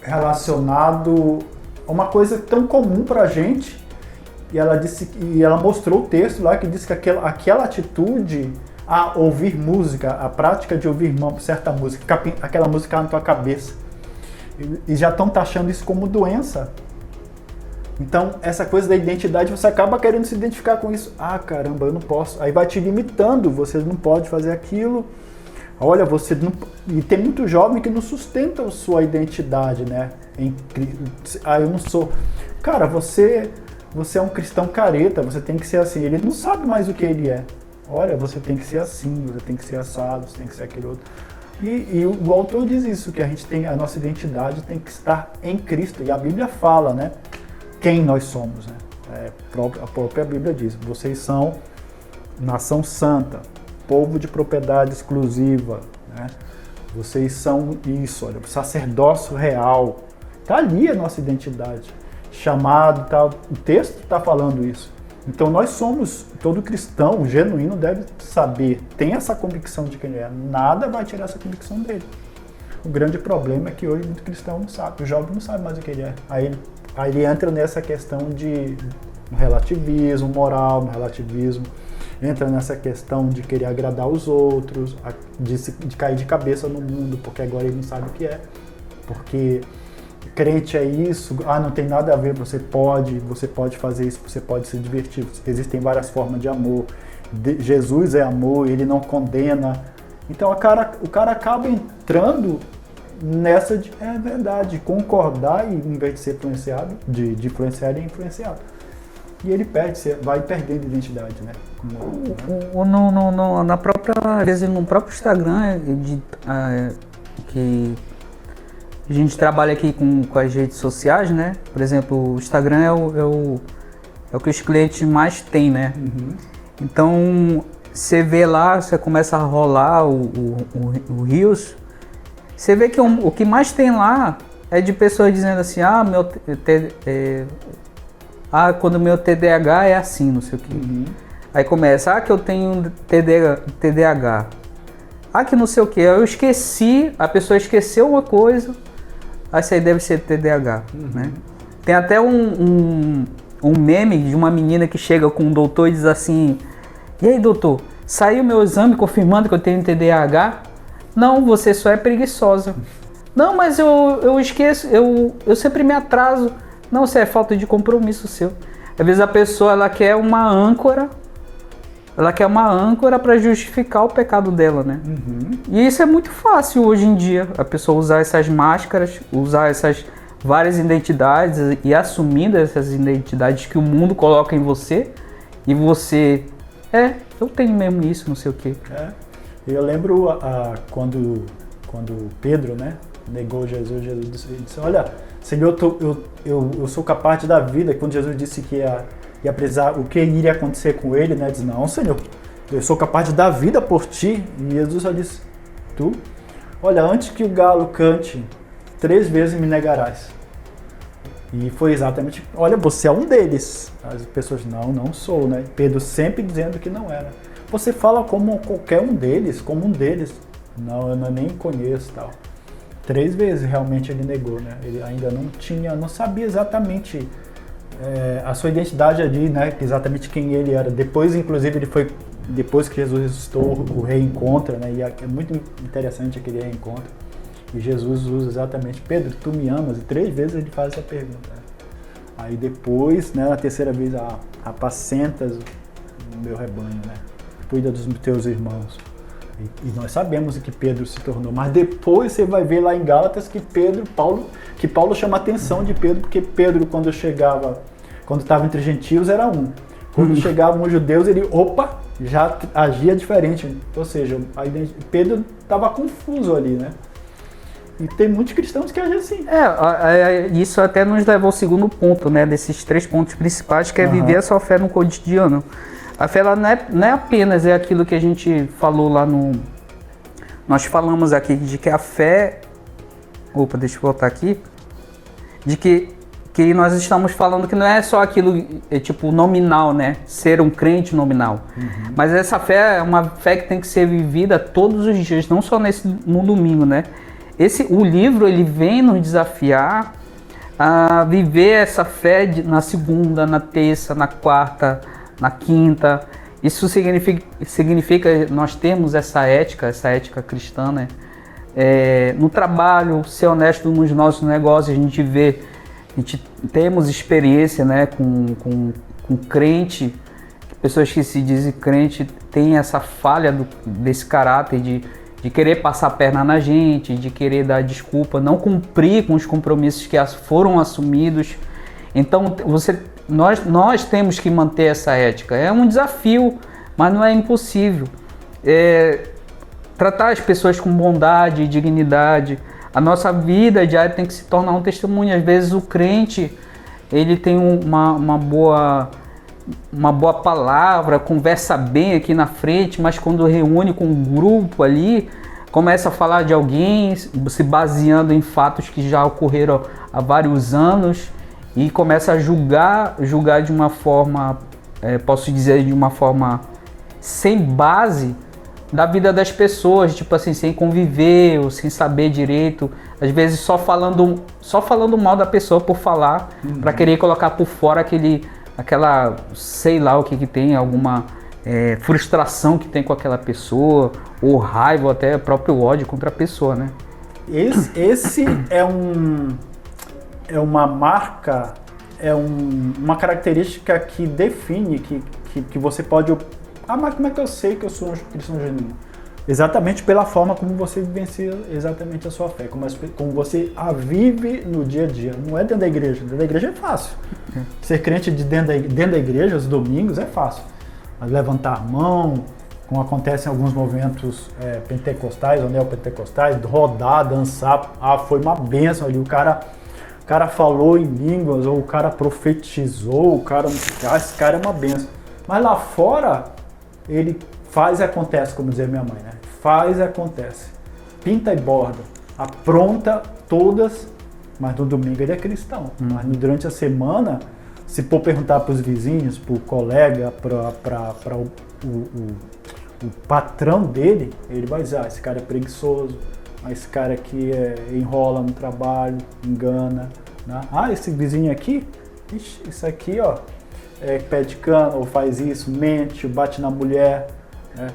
[SPEAKER 2] relacionado a uma coisa tão comum pra gente, e ela mostrou o texto lá que diz que aquela atitude a ouvir música, a prática de ouvir certa música, aquela música na tua cabeça, e já estão taxando isso como doença. Então, essa coisa da identidade, você acaba querendo se identificar com isso. Ah, caramba, eu não posso. Aí vai te limitando, você não pode fazer aquilo. Olha, você não... E tem muito jovem que não sustenta a sua identidade, né? Ah, eu não sou... Cara, você é um cristão careta, você tem que ser assim. Ele não sabe mais o que ele é. Olha, você tem que ser assim, você tem que ser assado, você tem que ser aquele outro. E o autor diz isso, que a nossa identidade tem que estar em Cristo. E a Bíblia fala, né? Quem nós somos, né? A própria Bíblia diz, vocês são nação santa, povo de propriedade exclusiva, né? Vocês são isso, olha, sacerdócio real. Está ali a nossa identidade, chamado, tal. O texto está falando isso. Então nós somos, todo cristão genuíno deve saber, tem essa convicção de quem ele é. Nada vai tirar essa convicção dele. O grande problema é que hoje muito cristão não sabe, o jovem não sabe mais o que ele é. Aí ele entra nessa questão de relativismo moral, no relativismo, entra nessa questão de querer agradar os outros, de cair de cabeça no mundo, porque agora ele não sabe o que é. Porque crente é isso, não tem nada a ver, você pode fazer isso, você pode se divertir. Existem várias formas de amor. Jesus é amor, ele não condena. Então o cara acaba entrando nessa de, é verdade, concordar e em vez de ser influenciado, de influenciar, ele é influenciado. E ele vai perdendo identidade, né?
[SPEAKER 1] Na própria, às vezes no próprio Instagram, que a gente trabalha aqui com as redes sociais, né? Por exemplo, o Instagram é o que os clientes mais têm, né? Uhum. Então, você vê lá, você começa a rolar o Reels, você vê que o que mais tem lá é de pessoas dizendo assim, quando meu TDAH é assim, não sei o quê. Uhum. Aí começa, que eu tenho TDAH. Que não sei o quê, eu esqueci, a pessoa esqueceu uma coisa, isso aí deve ser TDAH, né? Tem até um meme de uma menina que chega com um doutor e diz assim, e aí doutor, saiu meu exame confirmando que eu tenho TDAH? Não, você só é preguiçosa. Não, mas eu esqueço, eu sempre me atraso. Não, isso é falta de compromisso seu. Às vezes a pessoa ela quer uma âncora para justificar o pecado dela, né? Uhum. E isso é muito fácil hoje em dia, a pessoa usar essas máscaras, usar essas várias identidades e assumindo essas identidades que o mundo coloca em você, e você, eu tenho mesmo isso, não sei o quê.
[SPEAKER 2] Eu lembro quando Pedro, né, negou Jesus disse, olha, Senhor, eu sou capaz de dar vida. Quando Jesus disse que ia precisar, o que iria acontecer com ele, né, diz, não, Senhor, eu sou capaz de dar vida por ti. E Jesus só disse, olha, antes que o galo cante, 3 vezes me negarás. E foi exatamente, olha, você é um deles. As pessoas, não sou, né? Pedro sempre dizendo que não era. Você fala como qualquer um deles, como um deles. Não, eu nem conheço, tal. 3 vezes realmente ele negou, né? Ele ainda não sabia exatamente a sua identidade ali, né? Exatamente quem ele era. Depois, inclusive, depois que Jesus ressuscitou, o reencontra, né? E é muito interessante aquele reencontro. E Jesus usa exatamente, Pedro, tu me amas? E 3 vezes ele faz essa pergunta. Aí depois, né, na 3ª vez, apacentas o meu rebanho, né? Cuida dos teus irmãos. E nós sabemos o que Pedro se tornou. Mas depois você vai ver lá em Gálatas que Paulo chama a atenção de Pedro, porque Pedro, quando estava entre gentios, era um. Quando chegavam os judeus, ele, já agia diferente. Ou seja, Pedro estava confuso ali, né? E tem muitos cristãos que agem assim.
[SPEAKER 1] Isso até nos leva ao segundo ponto, né? Desses 3 pontos principais, que é viver a sua fé no cotidiano. A fé ela não é apenas aquilo que a gente falou lá no... Nós falamos aqui de que a fé... deixa eu voltar aqui. De que nós estamos falando que não é só aquilo tipo nominal, né? Ser um crente nominal. Uhum. Mas essa fé é uma fé que tem que ser vivida todos os dias, não só no domingo, né? O livro ele vem nos desafiar a viver essa fé na segunda, na terça, na quarta, na quinta. Isso significa nós temos essa ética cristã, né? No trabalho, ser honesto nos nossos negócios. A gente vê A gente temos experiência, né, com crente, pessoas que se dizem crente têm essa falha desse caráter de querer passar a perna na gente, de querer dar desculpa, não cumprir com os compromissos que foram assumidos. Então nós temos que manter essa ética. É um desafio, mas não é impossível. Tratar as pessoas com bondade e dignidade. A nossa vida diária tem que se tornar um testemunho. Às vezes o crente ele tem uma boa palavra, conversa bem aqui na frente, mas quando reúne com um grupo ali, começa a falar de alguém, se baseando em fatos que já ocorreram há vários anos, e começa a julgar de uma forma, posso dizer, de uma forma sem base da vida das pessoas, tipo assim, sem conviver ou sem saber direito, às vezes só falando mal da pessoa por falar, para querer colocar por fora aquela, sei lá o que tem, alguma frustração que tem com aquela pessoa, ou raiva, ou até próprio ódio contra a pessoa, né?
[SPEAKER 2] Esse é uma marca, uma característica que define que você pode... mas como é que eu sei que eu sou um cristão genuíno? Exatamente pela forma como você vivencia exatamente a sua fé, como você a vive no dia a dia. Não é dentro da igreja. Dentro da igreja é fácil. Ser crente dentro da igreja, os domingos, é fácil. Mas levantar a mão, como acontece em alguns movimentos pentecostais ou neopentecostais, rodar, dançar, foi uma bênção ali. O cara falou em línguas, ou o cara profetizou, esse cara é uma bênção. Mas lá fora, ele faz e acontece, como dizia minha mãe, né? Faz e acontece. Pinta e borda. Apronta todas, mas no domingo ele é cristão. Mas durante a semana, se for perguntar para os vizinhos, para o colega, para o patrão dele, ele vai dizer, esse cara é preguiçoso, esse cara aqui enrola no trabalho, engana. Né? Esse vizinho aqui, isso aqui, ó, pé de cana, ou faz isso, mente, bate na mulher, né?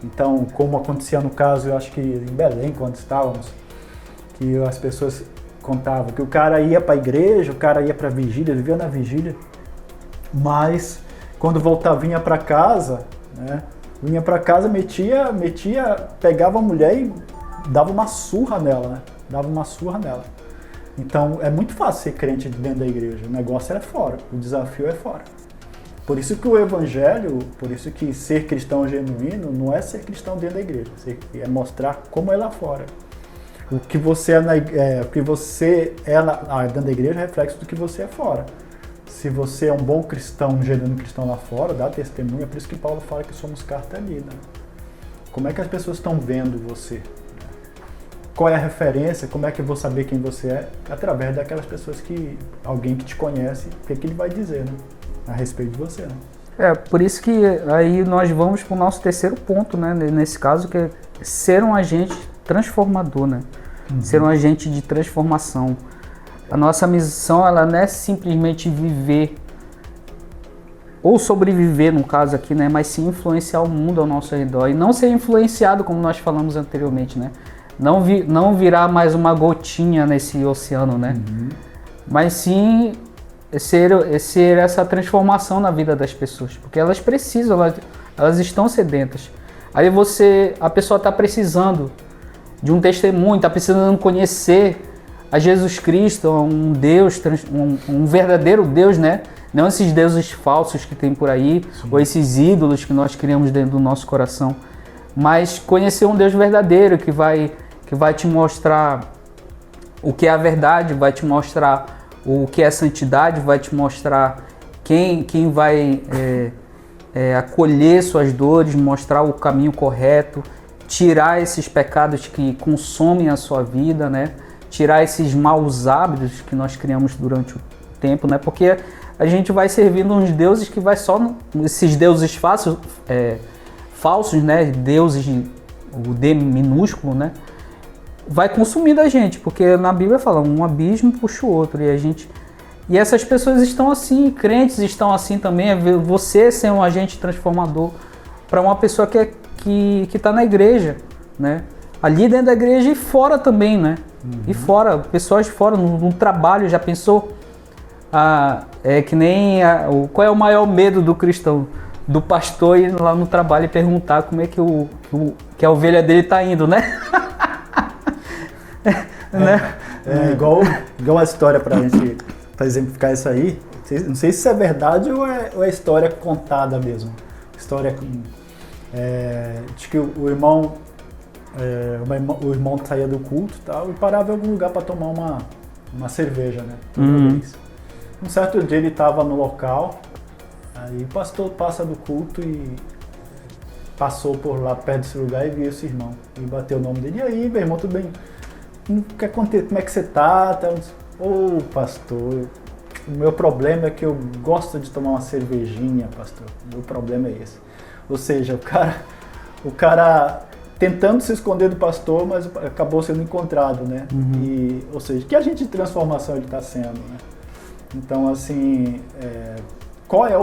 [SPEAKER 2] Então, como acontecia no caso, eu acho que em Belém, quando estávamos, que as pessoas contavam que o cara ia para a igreja, o cara ia para a vigília, vivia na vigília, mas quando voltava, vinha para casa, né? Vinha para casa, pegava a mulher e dava uma surra nela, né? Então, é muito fácil ser crente dentro da igreja, o negócio é fora, o desafio é fora. Por isso que o evangelho, por isso que ser cristão genuíno não é ser cristão dentro da igreja, é mostrar como é lá fora. O que você é dentro da igreja é reflexo do que você é fora. Se você é um bom cristão, um genuíno cristão lá fora, dá testemunho, é por isso que Paulo fala que somos carta lida. Como é que as pessoas estão vendo você? Qual é a referência? Como é que eu vou saber quem você é? Através daquelas pessoas alguém que te conhece, o que ele vai dizer, né? A respeito de você, né?
[SPEAKER 1] Por isso que aí nós vamos para o nosso terceiro ponto, né? Nesse caso, que é ser um agente transformador, né? Ser um agente de transformação. A nossa missão, ela não é simplesmente viver ou sobreviver, no caso aqui, né? Mas sim influenciar o mundo ao nosso redor e não ser influenciado, como nós falamos anteriormente, né? Não virar mais uma gotinha nesse oceano, né? Mas sim ser essa transformação na vida das pessoas, porque elas precisam, elas estão sedentas. Aí a pessoa está precisando de um testemunho, está precisando conhecer a Jesus Cristo, um Deus, um verdadeiro Deus, né? Não esses deuses falsos que tem por aí, sim, ou esses ídolos que nós criamos dentro do nosso coração, mas conhecer um Deus verdadeiro que vai te mostrar o que é a verdade, vai te mostrar o que é santidade, vai te mostrar quem vai acolher suas dores, mostrar o caminho correto, tirar esses pecados que consomem a sua vida, né? Tirar esses maus hábitos que nós criamos durante o tempo, né? Porque a gente vai servindo uns deuses que vai só... Esses deuses falsos, né? Deuses, o D minúsculo, né? Vai consumindo a gente, porque na Bíblia fala, um abismo puxa o outro, e essas pessoas estão assim, crentes estão assim também, você ser um agente transformador para uma pessoa que está na igreja, né? Ali dentro da igreja e fora também, né? E fora, pessoas de fora, no trabalho, já pensou? é que nem qual é o maior medo do cristão? Do pastor ir lá no trabalho e perguntar como é que, que a ovelha dele tá indo, né? Né?
[SPEAKER 2] Igual a história pra gente, pra exemplificar isso aí. Não sei se isso é verdade ou é história contada mesmo. História de que o irmão saía do culto e tal e parava em algum lugar para tomar uma cerveja, né? Toda vez. Um certo dia ele estava no local, aí o pastor passa do culto e passou por lá perto desse lugar e viu esse irmão. E bateu o nome dele. E aí, meu irmão, tudo bem? O que acontece? Como é que você tá? Ô, pastor, o meu problema é que eu gosto de tomar uma cervejinha, pastor. O meu problema é esse. Ou seja, o cara tentando se esconder do pastor, mas acabou sendo encontrado, né? Ou seja, que agente de transformação ele está sendo, né? Então, assim, qual é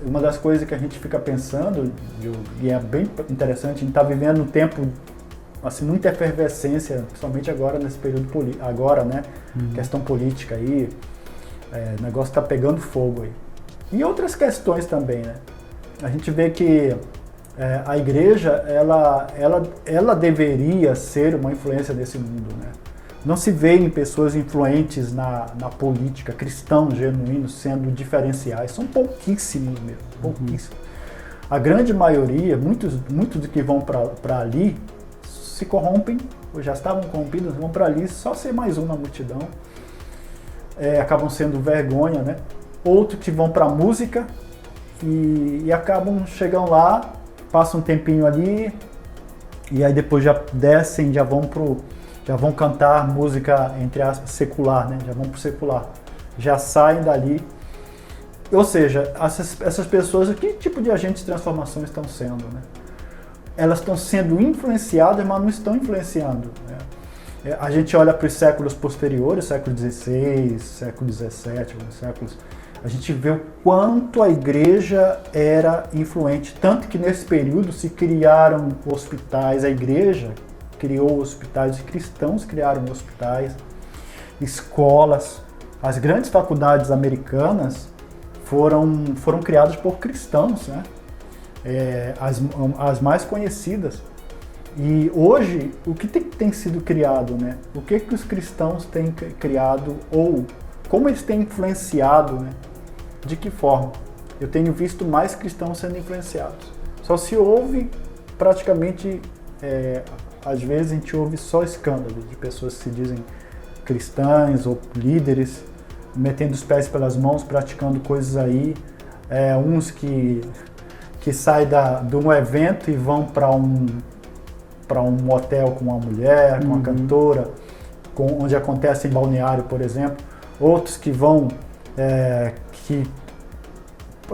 [SPEAKER 2] uma das coisas que a gente fica pensando, e é bem interessante, a gente está vivendo um tempo, assim, muita efervescência, principalmente agora nesse período agora, né? Questão política aí, o negócio está pegando fogo aí. E outras questões também, né? A gente vê que a igreja, ela deveria ser uma influência nesse mundo, né? Não se vê em pessoas influentes na política, cristãos genuínos, sendo diferenciais. São pouquíssimos mesmo, pouquíssimos. A grande maioria, muitos dos que vão para ali, se corrompem, ou já estavam corrompidos, vão para ali só ser mais um na multidão. Acabam sendo vergonha, né? Outros que vão para a música e acabam, chegam lá, passam um tempinho ali, e aí depois já descem, já vão cantar música, entre aspas, secular, né? Já vão pro secular. Já saem dali. Ou seja, essas pessoas, que tipo de agentes de transformação estão sendo, né? Elas estão sendo influenciadas, mas não estão influenciando, né? A gente olha para os séculos posteriores, século XVI, século XVII, séculos... A gente vê o quanto a igreja era influente. Tanto que nesse período se criaram hospitais, a igreja criou hospitais, os cristãos criaram hospitais, escolas. As grandes faculdades americanas foram criadas por cristãos, né? As mais conhecidas. E hoje, o que tem sido criado, né? O que os cristãos têm criado, ou como eles têm influenciado, né? De que forma? Eu tenho visto mais cristãos sendo influenciados. Só se ouve praticamente... às vezes a gente ouve só escândalos de pessoas que se dizem cristãs ou líderes, metendo os pés pelas mãos, praticando coisas aí. Uns que saem de um evento e vão para um hotel com uma mulher, com uma cantora, onde acontece em balneário, por exemplo. Outros que vão...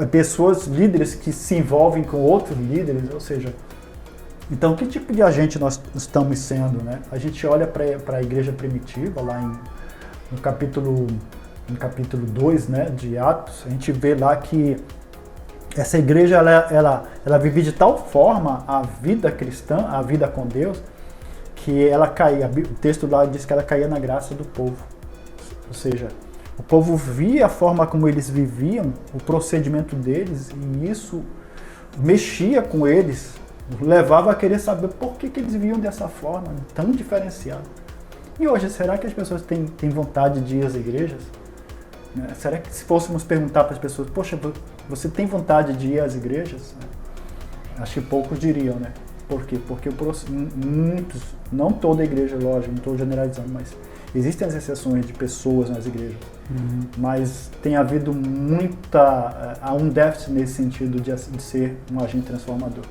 [SPEAKER 2] pessoas, líderes que se envolvem com outros líderes, ou seja... Então, que tipo de agente nós estamos sendo, né? A gente olha para a igreja primitiva, lá no capítulo 2, né, de Atos, a gente vê lá que essa igreja, ela vivia de tal forma a vida cristã, a vida com Deus, que ela caía, o texto lá diz que ela caía na graça do povo. Ou seja, o povo via a forma como eles viviam, o procedimento deles, e isso mexia com eles, levava a querer saber por que eles viviam dessa forma, tão diferenciada. E hoje, será que as pessoas têm vontade de ir às igrejas? Será que se fôssemos perguntar para as pessoas, poxa, você tem vontade de ir às igrejas? Acho que poucos diriam, né? Por quê? Porque muitos, não toda a igreja, lógico, não estou generalizando, mas existem as exceções de pessoas nas igrejas. Mas tem havido há um déficit nesse sentido de ser um agente transformador.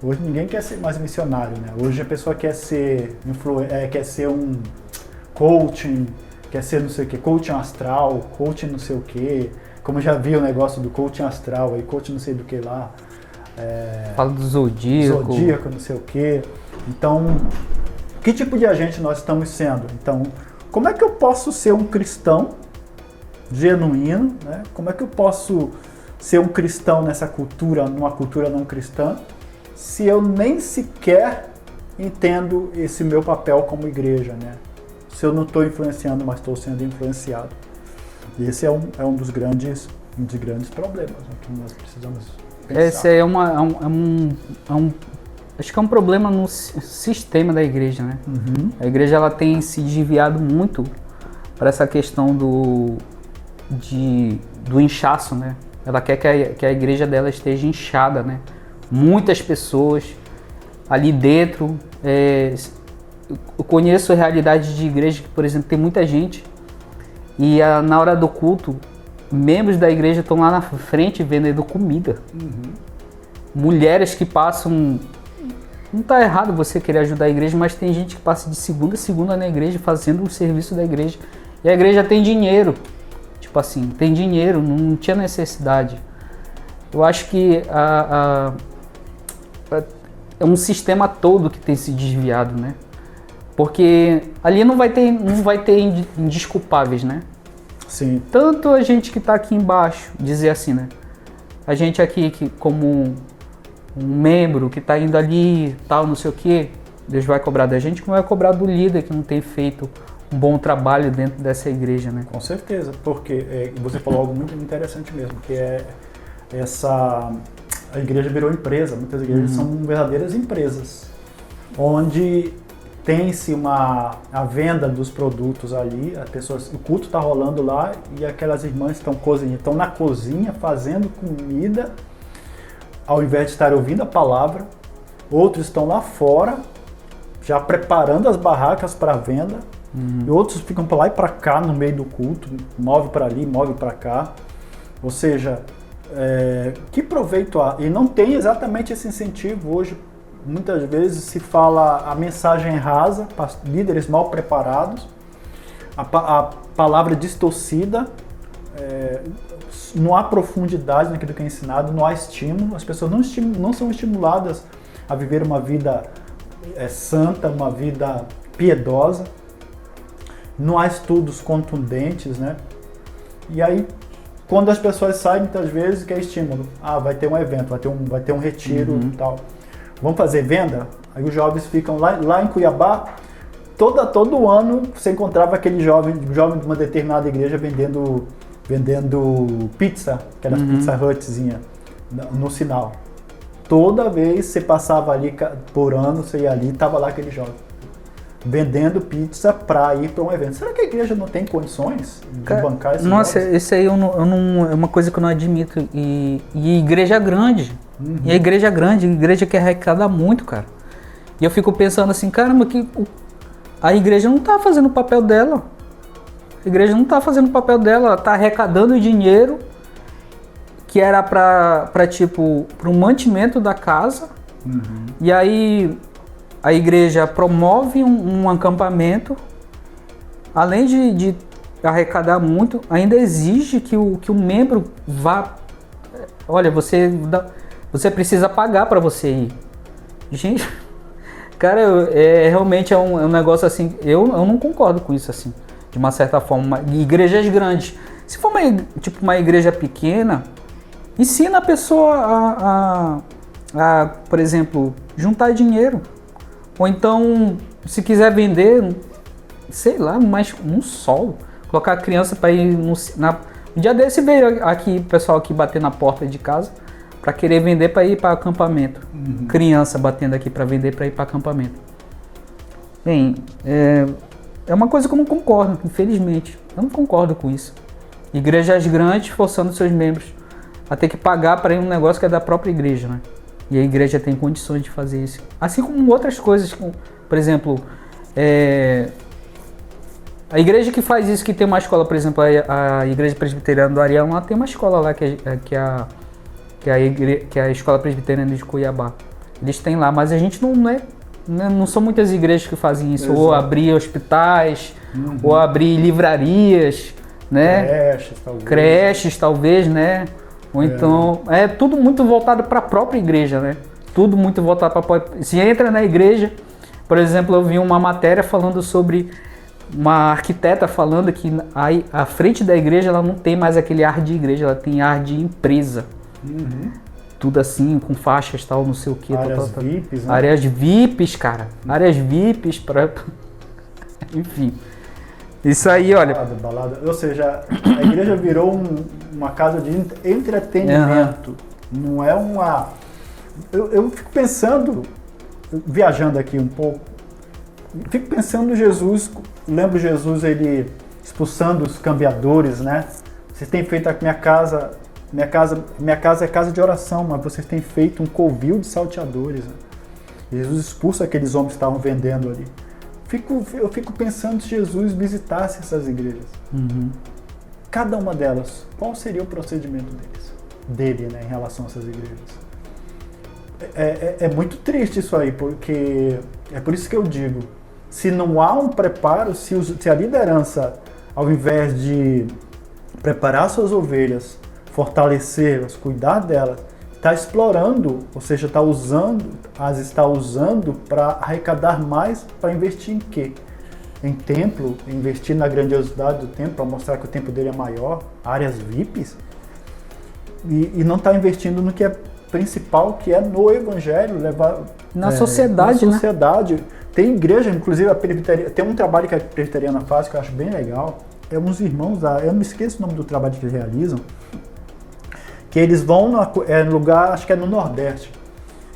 [SPEAKER 2] Hoje ninguém quer ser mais missionário, né? Hoje a pessoa quer ser um coaching, quer ser não sei o que, coaching astral, coaching não sei o que, como já vi o negócio do coaching astral, aí coaching não sei do que lá.
[SPEAKER 1] Fala do zodíaco.
[SPEAKER 2] Zodíaco, não sei o que. Então, que tipo de agente nós estamos sendo? Então, como é que eu posso ser um cristão genuíno, né? Como é que eu posso ser um cristão nessa cultura, numa cultura não cristã, se eu nem sequer entendo esse meu papel como igreja, né? Se eu não estou influenciando, mas estou sendo influenciado. E esse é um dos grandes problemas, né, que nós precisamos pensar.
[SPEAKER 1] Esse aí acho que é um problema no sistema da igreja, né? A igreja ela tem se desviado muito para essa questão do inchaço, né? Ela quer que a igreja dela esteja inchada, né? Muitas pessoas ali dentro. Eu conheço a realidade de igreja que, por exemplo, tem muita gente e na hora do culto, membros da igreja estão lá na frente vendendo comida. Mulheres que passam... Não está errado você querer ajudar a igreja, mas tem gente que passa de segunda a segunda na igreja fazendo o serviço da igreja. E a igreja tem dinheiro. Tipo assim, tem dinheiro, não tinha necessidade. Eu acho que é um sistema todo que tem se desviado, né? Porque ali não vai ter indesculpáveis, né?
[SPEAKER 2] Sim.
[SPEAKER 1] Tanto a gente que está aqui embaixo, dizer assim, né? A gente aqui que como um membro que está indo ali, tal, não sei o quê, Deus vai cobrar da gente, como vai cobrar do líder que não tem feito um bom trabalho dentro dessa igreja, né?
[SPEAKER 2] Com certeza, porque você falou algo muito interessante mesmo, que a igreja virou empresa, muitas igrejas são verdadeiras empresas, onde tem-se a venda dos produtos ali, o culto está rolando lá e aquelas irmãs estão na cozinha fazendo comida, ao invés de estar ouvindo a palavra. Outros estão lá fora, já preparando as barracas para venda, e outros ficam para lá e para cá no meio do culto, move para ali, move para cá. Ou seja, que proveito há? E não tem exatamente esse incentivo hoje. Muitas vezes se fala a mensagem rasa, líderes mal preparados, a palavra distorcida, não há profundidade naquilo que é ensinado, não há estímulo, as pessoas não são estimuladas a viver uma vida santa, uma vida piedosa, não há estudos contundentes, né? E aí, quando as pessoas saem, muitas vezes, que é estímulo? Vai ter um evento, vai ter um retiro e tal. Vamos fazer venda? Aí os jovens ficam lá em Cuiabá, todo ano você encontrava aquele jovem de uma determinada igreja vendendo pizza, aquelas Pizza Hutzinha, no sinal. Toda vez você passava ali, por ano, você ia ali e estava lá aquele jovem vendendo pizza para ir para um evento. Será que a igreja não tem condições de bancar esse
[SPEAKER 1] Nossa, esse aí é uma coisa que eu não admito. E igreja grande. E a igreja grande, a igreja que arrecada muito, cara. E eu fico pensando assim, caramba, que a igreja não tá fazendo o papel dela. A igreja não tá fazendo o papel dela, ela tá arrecadando dinheiro que era para o mantimento da casa. E aí a igreja promove um acampamento, além de arrecadar muito, ainda exige que o membro vá. Olha, você precisa pagar para você ir. Gente, cara, realmente é um negócio assim, eu não concordo com isso assim, de uma certa forma. Igrejas grandes, se for uma igreja pequena, ensina a pessoa a, por exemplo, juntar dinheiro. Ou então, se quiser vender, sei lá, mais um sol, colocar a criança para ir um dia desse veio aqui o pessoal aqui bater na porta de casa para querer vender para ir para acampamento. Criança batendo aqui para vender para ir para acampamento. Bem, é uma coisa que eu não concordo, infelizmente. Eu não concordo com isso. Igrejas grandes forçando seus membros a ter que pagar para ir um negócio que é da própria igreja, né? E a igreja tem condições de fazer isso. Assim como outras coisas, por exemplo, a igreja que faz isso, que tem uma escola, por exemplo, a Igreja Presbiteriana do Arião, ela tem uma escola lá que é a Escola Presbiteriana de Cuiabá. Eles têm lá, mas a gente não são muitas igrejas que fazem isso. Exato. Ou abrir hospitais, ou abrir livrarias, né? Creches, talvez, né? Ou então, é tudo muito voltado para a própria igreja, né? Tudo muito voltado para a própria... Se entra na igreja, por exemplo, eu vi uma matéria falando sobre uma arquiteta falando que a frente da igreja ela não tem mais aquele ar de igreja, ela tem ar de empresa. Tudo assim, com faixas, tal, não sei o que.
[SPEAKER 2] Áreas VIPs, né?
[SPEAKER 1] Áreas VIPs, cara. Áreas VIPs para... Enfim. Isso aí, olha.
[SPEAKER 2] Balada. Ou seja, a igreja virou uma casa de entretenimento. Não é uma... Eu fico pensando, viajando aqui um pouco, fico pensando no Jesus, lembro Jesus, ele expulsando os cambiadores, né? Vocês têm feito a minha casa é casa de oração, mas vocês têm feito um covil de salteadores. Né? Jesus expulsa aqueles homens que estavam vendendo ali. Eu fico pensando se Jesus visitasse essas igrejas. Cada uma delas, qual seria o procedimento dele, né, em relação a essas igrejas? É muito triste isso aí, porque é por isso que eu digo, se não há um preparo, se a liderança, ao invés de preparar suas ovelhas, fortalecê-las, cuidar delas, está explorando, ou seja, está usando para arrecadar mais, para investir em quê? Em templo, investir na grandiosidade do templo, para mostrar que o templo dele é maior, áreas VIPs, e não está investindo no que é principal, que é no evangelho, levar
[SPEAKER 1] na sociedade,
[SPEAKER 2] na sociedade. Né? Tem igreja, inclusive a presbiteria, tem um trabalho que a presbiteriana faz que eu acho bem legal, é uns irmãos, eu não me esqueço o nome do trabalho que eles realizam, que eles vão no lugar, acho que é no Nordeste,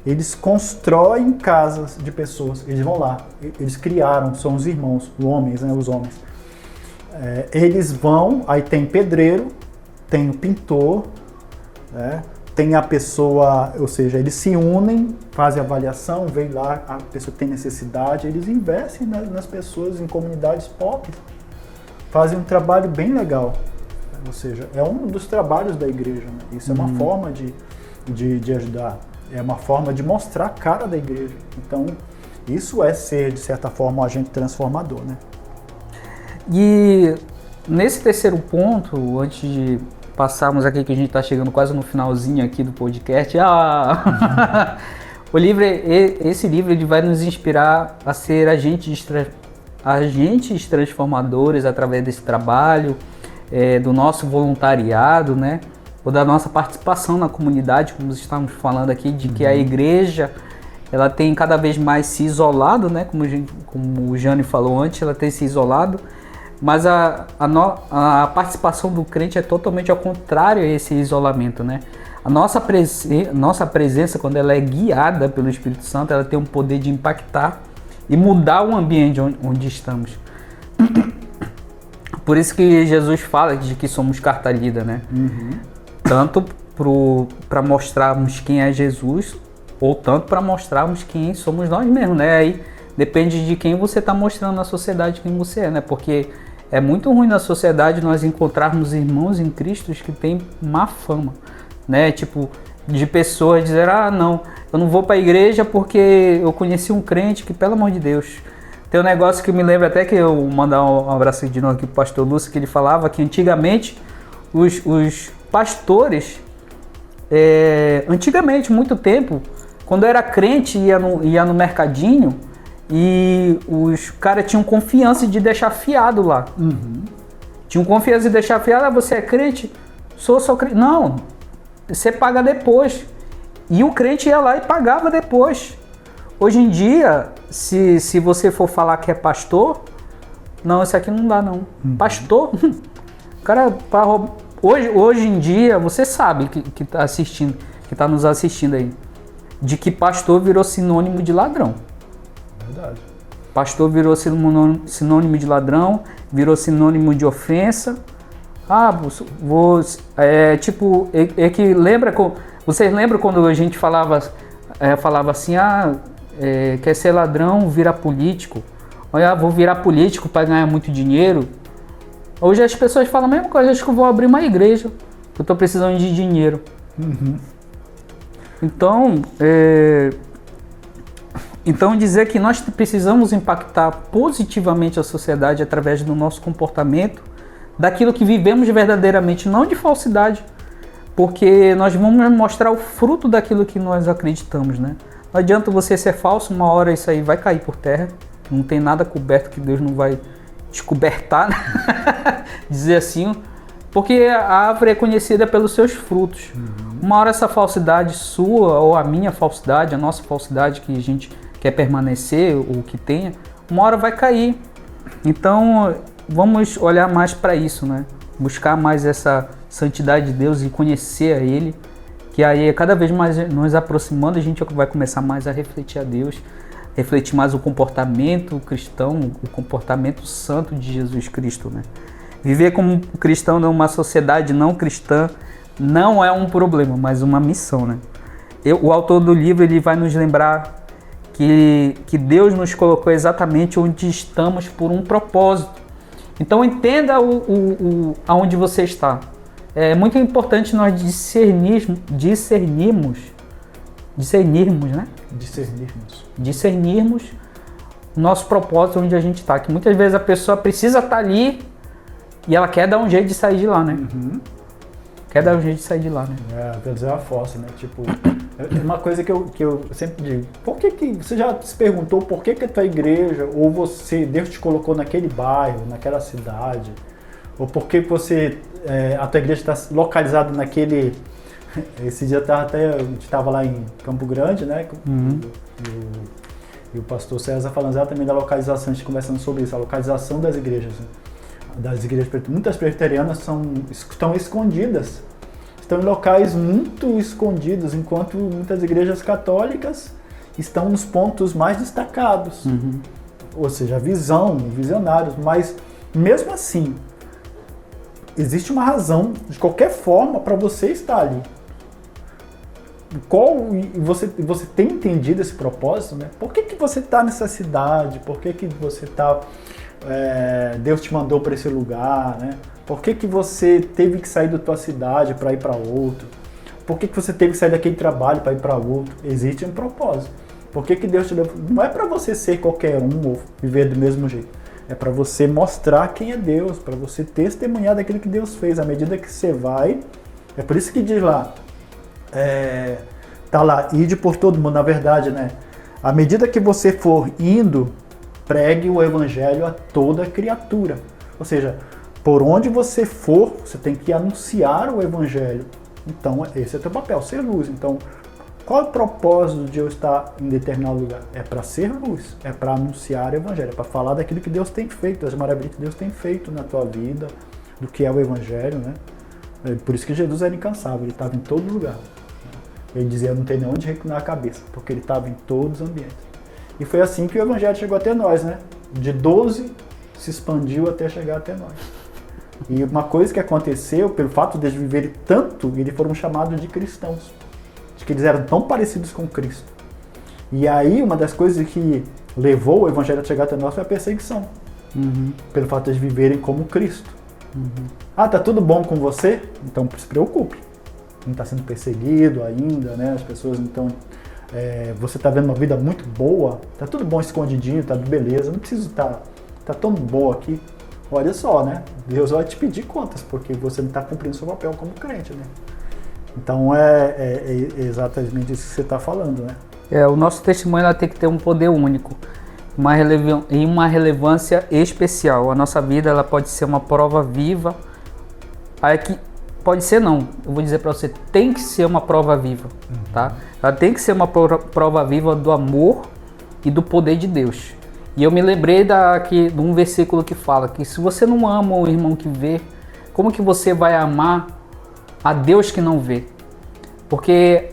[SPEAKER 2] eles constroem casas de pessoas, eles vão lá, eles criaram, são os irmãos, os homens, né, eles vão, aí tem pedreiro, tem o pintor, né, tem a pessoa, ou seja, eles se unem, fazem avaliação, vem lá a pessoa que tem necessidade, eles investem nas pessoas em comunidades pobres, fazem um trabalho bem legal. Ou seja, é um dos trabalhos da igreja. Né? Isso é uma forma de ajudar, é uma forma de mostrar a cara da igreja. Então, isso é ser, de certa forma, um agente transformador. Né?
[SPEAKER 1] E nesse terceiro ponto, antes de passarmos aqui, que a gente está chegando quase no finalzinho aqui do podcast, esse livro ele vai nos inspirar a ser agentes transformadores através desse trabalho, do nosso voluntariado, né? Ou da nossa participação na comunidade, como estamos falando aqui, de que a igreja ela tem cada vez mais se isolado, né? Como o Jânio falou antes, ela tem se isolado, mas a participação do crente é totalmente ao contrário a esse isolamento, né? A nossa presença, quando ela é guiada pelo Espírito Santo, ela tem um poder de impactar e mudar o ambiente onde estamos. Por isso que Jesus fala de que somos carta lida, né? Tanto para mostrarmos quem é Jesus, ou tanto para mostrarmos quem somos nós mesmos, né? Aí depende de quem você está mostrando na sociedade quem você é, né? Porque é muito ruim na sociedade nós encontrarmos irmãos em Cristo que têm má fama, né? Tipo, de pessoas dizer, não, eu não vou para a igreja porque eu conheci um crente que, pelo amor de Deus... Tem um negócio que me lembra até que eu mandar um abraço de novo aqui pro pastor Lúcio, que ele falava que antigamente os pastores, antigamente, muito tempo, quando eu era crente, ia no mercadinho e os caras tinham confiança de deixar fiado lá. Tinham confiança de deixar fiado, você é crente? Sou crente. Não, você paga depois. E o crente ia lá e pagava depois. Hoje em dia, se você for falar que é pastor, não, esse aqui não dá não. Pastor? Cara, hoje em dia, você sabe que tá assistindo, que tá nos assistindo aí, de que pastor virou sinônimo de ladrão.
[SPEAKER 2] Verdade.
[SPEAKER 1] Pastor virou sinônimo de ladrão, virou sinônimo de ofensa. Que lembra, vocês lembram quando a gente falava assim, quer ser ladrão, vira político. Olha, vou virar político para ganhar muito dinheiro. Hoje as pessoas falam a mesma coisa, acho que eu vou abrir uma igreja, eu estou precisando de dinheiro. Então dizer que nós precisamos impactar positivamente a sociedade através do nosso comportamento, daquilo que vivemos verdadeiramente, não de falsidade, porque nós vamos mostrar o fruto daquilo que nós acreditamos, né? Não adianta você ser falso, uma hora isso aí vai cair por terra, não tem nada coberto que Deus não vai descobertar, né? Dizer assim, porque a árvore é conhecida pelos seus frutos. Uma hora essa falsidade sua, ou a minha falsidade, a nossa falsidade que a gente quer permanecer, ou que tenha, uma hora vai cair. Então, vamos olhar mais para isso, né? Buscar mais essa santidade de Deus e conhecer a Ele, que aí cada vez mais nos aproximando, a gente vai começar mais a refletir a Deus, refletir mais o comportamento cristão, o comportamento santo de Jesus Cristo, né? Viver como cristão numa sociedade não cristã não é um problema, mas uma missão, né? O autor do livro, ele vai nos lembrar que Deus nos colocou exatamente onde estamos por um propósito. Então entenda aonde você está. É muito importante nós discernirmos, né? Discernirmos o nosso propósito onde a gente está. Que muitas vezes a pessoa precisa estar ali e ela quer dar um jeito de sair de lá, né? Quer dar um jeito de sair de lá, né?
[SPEAKER 2] Quer dizer, a força, né? Tipo, é uma coisa que eu sempre digo. Por que você já se perguntou por que a tua igreja, ou Deus te colocou naquele bairro, naquela cidade, ou por que a tua igreja está localizada naquele... Esse dia a gente estava lá em Campo Grande, né? E o pastor César falando exatamente da localização, a gente conversando sobre isso, a localização das igrejas. Muitas presbiterianas estão escondidas, estão em locais muito escondidos, enquanto muitas igrejas católicas estão nos pontos mais destacados, ou seja, visionários, mas mesmo assim, existe uma razão, de qualquer forma, para você estar ali. Você tem entendido esse propósito, né? Por que você está nessa cidade? Por que você está... Deus te mandou para esse lugar, né? Por que você teve que sair da tua cidade para ir para outro? Por que você teve que sair daquele trabalho para ir para outro? Existe um propósito. Por que Deus te levou? Não é para você ser qualquer um ou viver do mesmo jeito. É para você mostrar quem é Deus, para você testemunhar daquilo que Deus fez. À medida que você vai, é por isso que diz lá, tá lá, ide por todo mundo, na verdade, né? À medida que você for indo, pregue o evangelho a toda criatura. Ou seja, por onde você for, você tem que anunciar o evangelho. Então, esse é o teu papel, ser luz. Então, qual é o propósito de eu estar em determinado lugar? É para ser luz, é para anunciar o evangelho, é para falar daquilo que Deus tem feito, das maravilhas que Deus tem feito na tua vida, do que é o evangelho, né? Por isso que Jesus era incansável, ele estava em todo lugar. Ele dizia, não tem nem onde reclinar a cabeça, porque ele estava em todos os ambientes. E foi assim que o evangelho chegou até nós, né? De 12 se expandiu até chegar até nós. E uma coisa que aconteceu, pelo fato de eles viverem tanto, eles foram chamados de cristãos. De que eles eram tão parecidos com Cristo. E aí, uma das coisas que levou o evangelho a chegar até nós foi a perseguição. Pelo fato de eles viverem como Cristo. Ah, tá tudo bom com você? Então se preocupe. Não está sendo perseguido ainda, né? As pessoas, então... você está vendo uma vida muito boa, tá tudo bom escondidinho, tá beleza, não preciso tá tão boa aqui. Olha só, né? Deus vai te pedir contas, porque você não está cumprindo seu papel como crente, né? Então é exatamente isso que você está falando, né?
[SPEAKER 1] O nosso testemunho tem que ter um poder único e uma relevância especial. A nossa vida ela pode ser uma prova viva. Aí que pode ser não, eu vou dizer para você, tem que ser uma prova viva, tá? Ela tem que ser uma prova viva do amor e do poder de Deus. E eu me lembrei de um versículo que fala que se você não ama o irmão que vê, como que você vai amar a Deus que não vê? Porque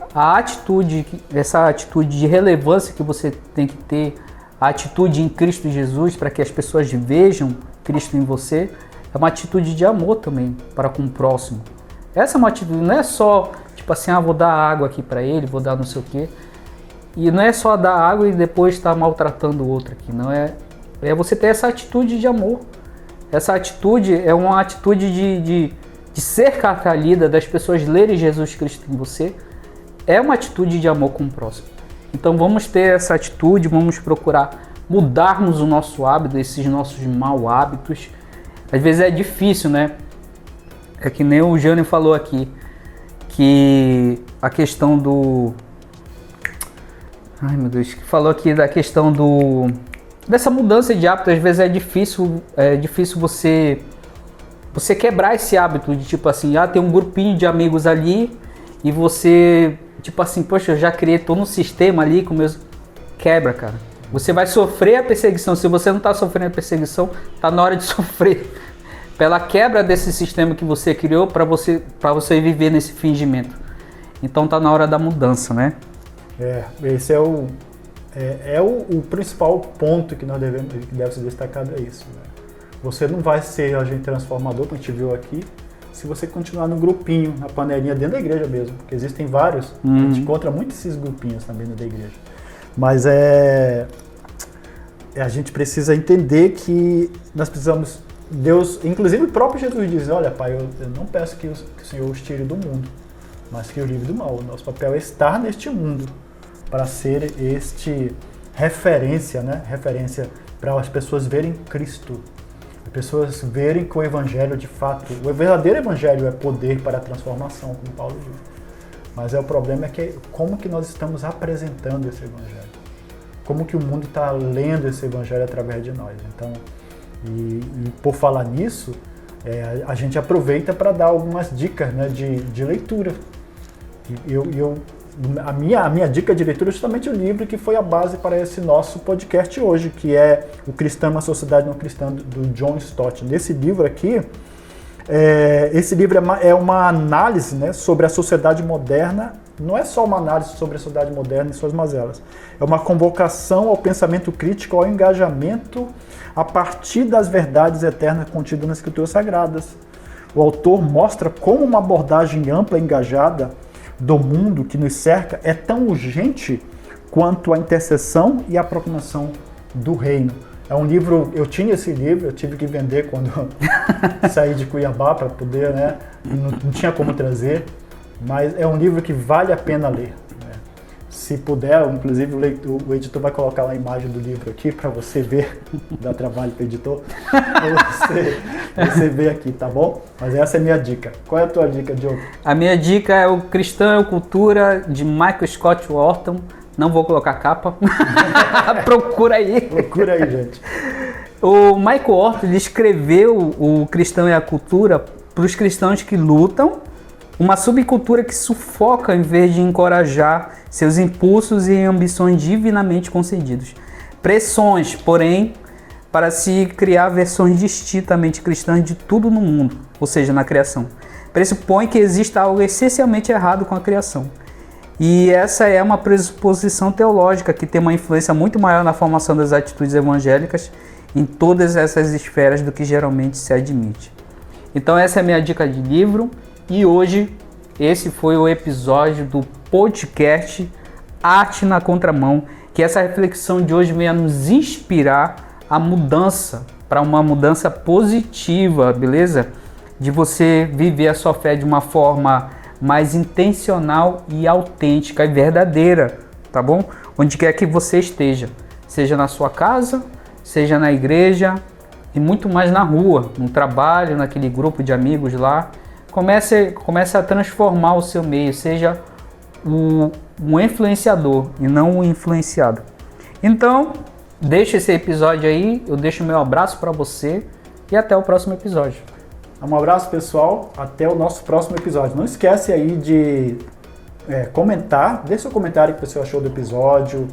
[SPEAKER 1] essa atitude de relevância que você tem que ter, a atitude em Cristo Jesus, para que as pessoas vejam Cristo em você, é uma atitude de amor também para com o próximo. Essa é uma atitude, não é só tipo assim, vou dar água aqui para ele, vou dar não sei o quê. E não é só dar água e depois estar maltratando o outro aqui, não é você ter essa atitude de amor. Essa atitude é uma atitude de ser carta lida, das pessoas lerem Jesus Cristo em você, é uma atitude de amor com o próximo. Então vamos ter essa atitude, vamos procurar mudarmos o nosso hábito, esses nossos maus hábitos. Às vezes é difícil, né? É que nem o Jânio falou aqui, que a questão do... Ai meu Deus, que falou aqui da questão dessa mudança de hábito. Às vezes é difícil você quebrar esse hábito de tipo assim, tem um grupinho de amigos ali e você, tipo assim, poxa, eu já criei todo um sistema ali com meus... Quebra, cara. Você vai sofrer a perseguição. Se você não está sofrendo a perseguição, está na hora de sofrer pela quebra desse sistema que você criou para você viver nesse fingimento. Então está na hora da mudança, né?
[SPEAKER 2] Esse é o principal ponto que deve ser destacado, é isso. Né? Você não vai ser agente transformador, como a gente viu aqui, se você continuar no grupinho, na panelinha dentro da igreja mesmo, porque existem vários, a gente encontra muitos esses grupinhos também dentro da igreja. Mas a gente precisa entender que nós precisamos, Deus, inclusive o próprio Jesus diz, olha pai, eu não peço que o Senhor os tire do mundo, mas que o livre do mal. O nosso papel é estar neste mundo, para ser referência, né? Referência para as pessoas verem Cristo, as pessoas verem que o Evangelho de fato, o verdadeiro Evangelho é poder para a transformação, como Paulo diz. Mas o problema é que como que nós estamos apresentando esse Evangelho, como que o mundo está lendo esse Evangelho através de nós. Então, e por falar nisso, a gente aproveita para dar algumas dicas, né, de leitura. A minha dica de leitura é justamente o livro que foi a base para esse nosso podcast hoje, que é O Cristão e uma Sociedade Não Cristã, do John Stott. Nesse livro aqui, esse livro é uma análise, né, sobre a sociedade moderna. Não é só uma análise sobre a sociedade moderna e suas mazelas. É uma convocação ao pensamento crítico, ao engajamento a partir das verdades eternas contidas nas Escrituras Sagradas. O autor mostra como uma abordagem ampla e engajada do mundo que nos cerca é tão urgente quanto a intercessão e a proclamação do reino. É um livro, eu tinha esse livro, eu tive que vender quando saí de Cuiabá para poder, né? Não tinha como trazer, mas é um livro que vale a pena ler. Né? Se puder, inclusive o editor vai colocar a imagem do livro aqui para você ver, dá trabalho para o editor, você ver aqui, tá bom? Mas essa é a minha dica. Qual é a tua dica, Diogo?
[SPEAKER 1] A minha dica é O Cristão e a Cultura, de Michael Scott Wharton. Não vou colocar capa. Procura aí.
[SPEAKER 2] Procura aí, gente.
[SPEAKER 1] O Michael Wharton escreveu O Cristão e a Cultura para os cristãos que lutam, uma subcultura que sufoca em vez de encorajar seus impulsos e ambições divinamente concedidos. Pressões, porém, para se criar versões distintamente cristãs de tudo no mundo, ou seja, na criação. Pressupõe que exista algo essencialmente errado com a criação. E essa é uma pressuposição teológica que tem uma influência muito maior na formação das atitudes evangélicas em todas essas esferas do que geralmente se admite. Então essa é a minha dica de livro e hoje esse foi o episódio do podcast Arte na Contramão, que essa reflexão de hoje venha nos inspirar a mudança, para uma mudança positiva, beleza? De você viver a sua fé de uma forma mais intencional e autêntica e verdadeira, tá bom? Onde quer que você esteja, seja na sua casa, seja na igreja e muito mais na rua, no trabalho, naquele grupo de amigos lá. Comece a transformar o seu meio, seja um influenciador e não um influenciado. Então, deixa esse episódio aí, eu deixo meu abraço para você e até o próximo episódio.
[SPEAKER 2] Um abraço, pessoal, até o nosso próximo episódio. Não esquece aí de comentar, deixa seu comentário o que você achou do episódio,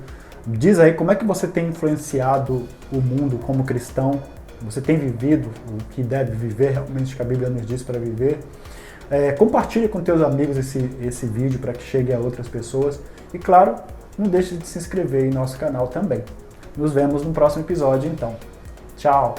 [SPEAKER 2] diz aí como é que você tem influenciado o mundo como cristão, você tem vivido o que deve viver, realmente que a Bíblia nos diz para viver. Compartilhe com teus amigos esse vídeo para que chegue a outras pessoas e, claro, não deixe de se inscrever em nosso canal também. Nos vemos no próximo episódio, então. Tchau!